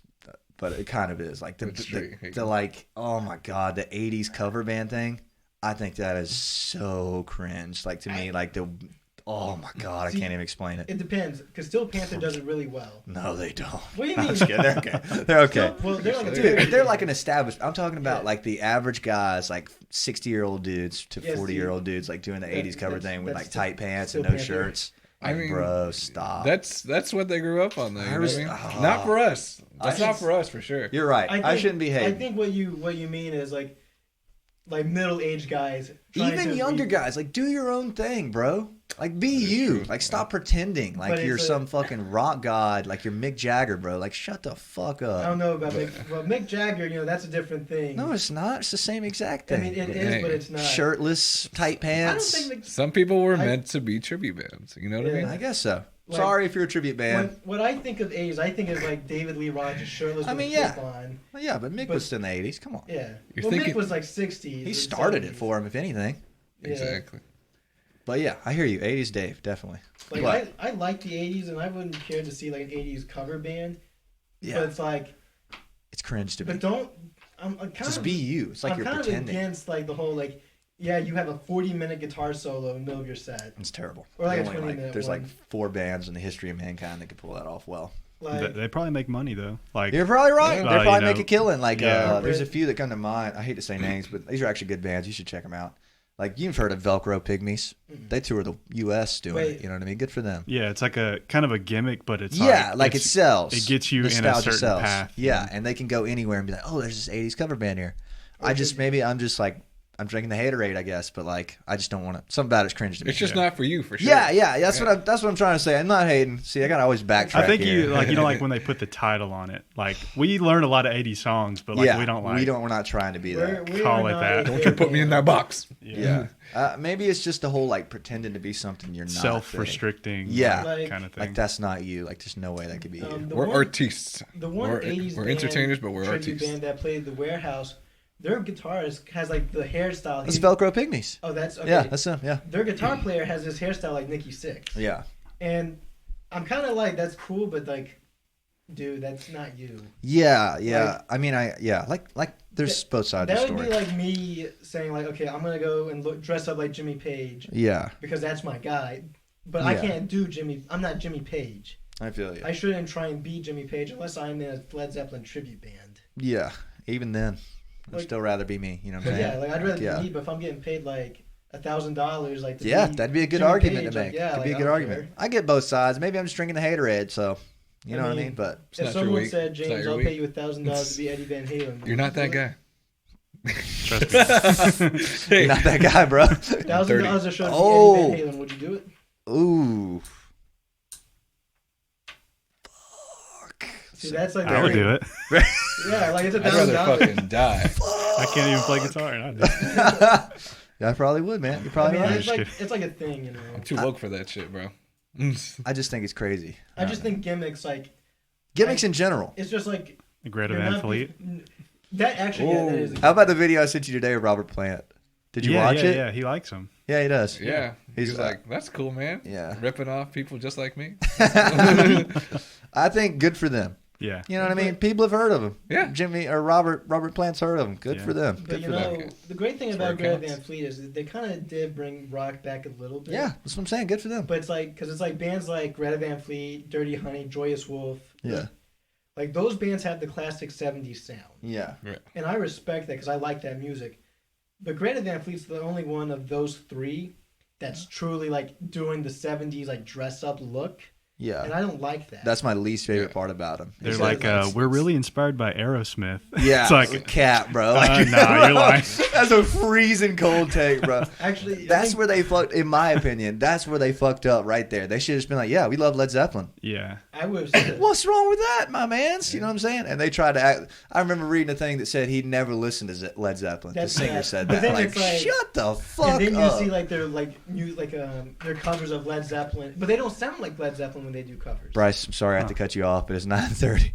A: but it kind of is. Like the like, oh my god, the '80s cover band thing. I think that is so cringe. Like to me, like the. Oh my god, I
C: See,
A: can't even explain it.
C: It depends, because Steel Panther does it really well.
A: No, they don't.
C: What do you
A: I'm
C: mean?
A: just kidding. They're okay. They're okay.
C: Well, they're like a
A: Dude, they're like an established. I'm talking about
C: Yeah.
A: like the average guys, like 60-year-old dudes to
C: Yeah,
A: 40-year-old dudes, like doing the 80s cover
C: that's-
A: thing with
C: that's
A: like tight pants
C: Steel
A: and no
C: Panther.
A: shirts.
D: I
A: Like,
D: mean,
A: bro, stop.
D: That's what they grew up on, though. You know what I mean?
A: Oh.
D: Not for us. That's
A: I-
D: not for us, for sure.
A: You're right. I shouldn't be hating.
C: I think what you mean is like middle-aged guys. trying
A: Even
C: to
A: younger
C: be-
A: guys, like do your own thing, bro. Like, be you. Like, stop pretending like
C: But
A: you're
C: it's
A: some fucking rock god. Like, you're Mick Jagger, bro. Like, shut the fuck
C: I
A: up.
C: don't know about Mick Jagger. That's a different thing.
A: No, it's not. It's the same exact
C: I
A: thing.
C: mean, it is, but it's not.
A: Shirtless, tight pants.
C: I don't think
D: Some people were meant to be tribute bands. You know what I mean?
A: I guess so.
C: Like,
A: Sorry if you're a tribute band.
C: What I think of 80s, I think of like David Lee Roth just shirtless with a cape on.
A: Well, yeah, but Mick was still in the 80s. Come on.
C: Yeah.
D: You're
C: Mick was like 60s.
A: He started
C: 70s.
A: it for him, if anything.
C: Yeah.
D: Exactly.
A: But yeah, I hear you. 80s Dave, definitely.
C: Like I like the 80s, and I wouldn't care to see like an 80s cover band.
A: Yeah.
C: But it's like,
A: it's cringe to me.
C: but don't. I'm kind
A: Just
C: of,
A: be you. It's like
C: I'm
A: you're
C: kind
A: pretending.
C: of against like the whole like, yeah, you have a 40-minute guitar solo in the middle of your set.
A: It's terrible.
C: Or like a
A: Only,
C: 20-minute
A: There's
C: one.
A: like 4 bands in the history of mankind that could pull that off well.
C: Like,
B: They probably make money though. Like
A: You're probably right.
D: Yeah.
A: They
B: Well,
A: probably
B: you
A: make
B: know,
A: a killing. Like,
B: yeah.
A: there's a few that come to mind. I hate to say names, but these are actually good bands. You should check them out. Like, you've heard of Velcro Pygmies. They tour the U.S. doing it. You know what I mean? Good for them.
B: yeah, it's like a kind of a gimmick, but it's
A: Like it
B: it's-
A: sells.
B: It gets you in a
A: Nostalgia
B: certain
A: sells.
B: path.
A: Yeah, and they can go anywhere and be like, oh, there's this 80s cover band here. I'm just like, I'm drinking the haterade, I guess, but like, I just don't want to. Something about it's cringe to me.
D: It's just not for you, for sure.
A: Yeah. That's what I'm trying to say. I'm not hating. See, I gotta always backtrack.
B: I think
A: here.
B: like when they put the title on it. Like we learn a lot of 80s songs, but like we don't like
A: we're not trying to be that.
B: Call it that.
D: Don't you put me in that box.
A: Yeah. Maybe it's just the whole like pretending to be something you're not.
B: self-restricting.
A: Yeah.
B: kind of thing.
A: Like that's not you. Like there's no way that could be you.
D: We're artists.
C: The one
D: We're
C: 80s
D: we're
C: band,
D: entertainers, but we're
C: tribute
D: artists.
C: band that played the Warehouse, their guitarist has like the hairstyle.
A: It's Velcro Pygmies.
C: Oh, that's okay.
A: Yeah, that's them. Yeah.
C: Their guitar player has this hairstyle like Nikki Sixx.
A: Yeah.
C: And I'm kind of like, that's cool, but like, dude, that's not you.
A: Yeah.
C: Like-
A: I mean, like there's both sides of
C: That
A: the
C: would
A: story.
C: be like me saying like, okay, I'm gonna go and dress up like Jimmy Page
A: Yeah.
C: because that's my guy. But I
A: Yeah.
C: can't do Jimmy. I'm not Jimmy Page.
A: I feel you.
C: I shouldn't try and be Jimmy Page unless I'm in a Led Zeppelin tribute band.
A: Yeah. Even then, I'd
C: Like-
A: still rather be me. You know what I'm
C: But
A: saying?
C: yeah, like I'd rather
A: yeah.
C: be me. But if I'm getting paid like $1,000, like to
A: Yeah,
C: be
A: that'd be a good
C: Jimmy
A: argument
C: Page,
A: to
C: like,
A: make.
C: yeah,
A: It'd be a
C: like,
A: good
C: I don't
A: argument.
C: care.
A: I get both sides. Maybe I'm just drinking the haterade, so you know what I mean. But
D: It's
C: If
D: not your
C: someone
D: week.
C: said,
D: It's not
C: James,
D: your
C: I'll
D: week.
C: pay you $1,000 to be Eddie Van Halen,
D: You're not that guy.
B: Trust me.
D: Hey,
A: not that guy, bro.
C: $1,000 a show to be
A: Oh.
C: Eddie Van Halen, would you do it?
A: Ooh.
C: See, that's like
B: I would do it.
C: Yeah, like it's
D: I'd rather
C: $1,000.
D: fucking die.
B: I can't even play guitar. And I do it.
A: Yeah, I probably would, man. You're
C: I
A: probably
C: mean,
A: right.
C: it's like a thing, you know.
D: I'm too woke for that shit, bro.
A: I just think it's crazy.
C: I just think gimmicks like
A: Gimmicks in general.
C: it's just like
B: Greta
C: you're
B: Van
C: not-
B: Fleet.
C: That actually, yeah, that is.
A: How about the video I sent you today of Robert Plant? Did you watch it?
B: Yeah, he likes them.
A: Yeah, he does.
D: Yeah.
A: He's
D: He's like, that's cool, man.
A: Yeah.
D: Ripping off people just like me.
A: I think good for them.
B: Yeah.
A: You know what I mean? People have heard of him.
D: Yeah.
A: Jimmy or Robert Plant's heard of him. Good
B: Yeah.
A: for them.
C: But
A: Good
C: you
A: for them.
C: know, the great thing
D: That's
C: about
D: where it
C: Greta
D: counts.
C: Van Fleet is that they kind of did bring rock back a little bit.
A: Yeah, that's what I'm saying. Good for them.
C: But it's like, because it's like bands like Greta Van Fleet, Dirty Honey, Joyous Wolf.
A: Yeah.
C: Like those bands have the classic 70s sound.
A: Yeah.
C: And I respect that because I like that music. But Greta Van Fleet's the only one of those three that's truly like doing the 70s like dress up look. And
A: Yeah.
C: I don't like that.
A: That's my least favorite
D: Yeah.
A: part about him.
B: They're
A: Is
B: like,
A: that
B: we're really inspired by Aerosmith.
A: yeah,
B: it's like,
A: a cat, bro.
B: nah, you're lying.
A: That's a freezing cold take, bro.
C: Actually, I
A: That's
C: think-
A: where they fucked. In my opinion, that's where they fucked up right there. They should have just been like, "Yeah, we love Led Zeppelin.
B: yeah.
C: I would have said
A: What's wrong with that, my mans? You know what I'm saying?" And they tried to act. I remember reading a thing that said he'd never listened to Led Zeppelin.
C: That's-
A: the singer
C: yeah.
A: said
C: But
A: that.
C: then
A: Like,
C: it's like-
A: shut the fuck
C: and then you
A: up.
C: see like their like new like their covers of Led Zeppelin, but they don't sound like Led Zeppelin when they do covers.
A: Bryce, I'm sorry I have to cut you off, but it's 9:30.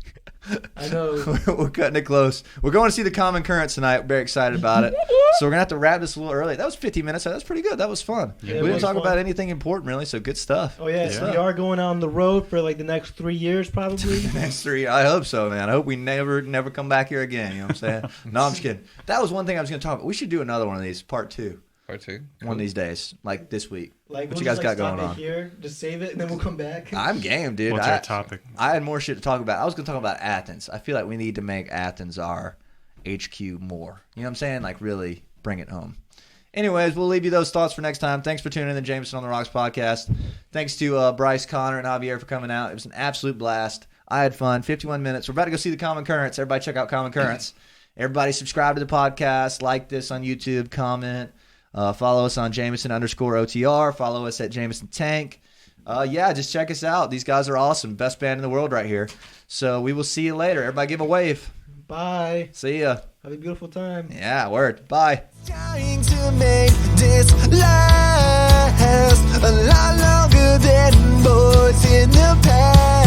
C: I know.
A: We're cutting it close. We're going to see the Common Currents tonight. We're very excited about it. So we're gonna have to wrap this a little early. That was 15 minutes. That was pretty good. That was fun.
C: Yeah,
A: we
C: it
A: didn't
C: was
A: talk
C: fun.
A: about anything important really. So good stuff.
C: Oh yeah,
A: Good
C: we
A: stuff.
C: are going on the road for like the next 3 years probably.
A: Next 3, I hope so, man. I hope we never come back here again. You know what I'm saying? No, I'm just kidding. That was one thing I was gonna talk about. We should do another one of these, part 2,
D: Part 2.
A: one of these days, like this week.
C: Like
A: What
C: we'll
A: you guys
C: just,
A: got
C: like, stop
A: going
C: it
A: on?
C: here, just save it, and then we'll come back.
A: I'm game, dude.
B: What's our topic?
A: I had more shit to talk about. I was gonna talk about Athens. I feel like we need to make Athens our HQ more. You know what I'm saying? Like really bring it home. Anyways, we'll leave you those thoughts for next time. Thanks for tuning in to the Jameson on the Rocks podcast. Thanks to Bryce, Connor, and Javier for coming out. It was an absolute blast. I had fun. 51 minutes. We're about to go see the Common Currents. Everybody check out Common Currents. Everybody subscribe to the podcast. Like this on YouTube. Comment. Follow us on Jameson_OTR. Follow us at Jameson Tank. Just check us out. These guys are awesome. Best band in the world right here. So we will see you later. Everybody give a wave.
C: Bye.
A: See ya.
C: Have a beautiful time.
A: Yeah, word. Bye.
E: Trying to make this last a lot longer than boys in the past.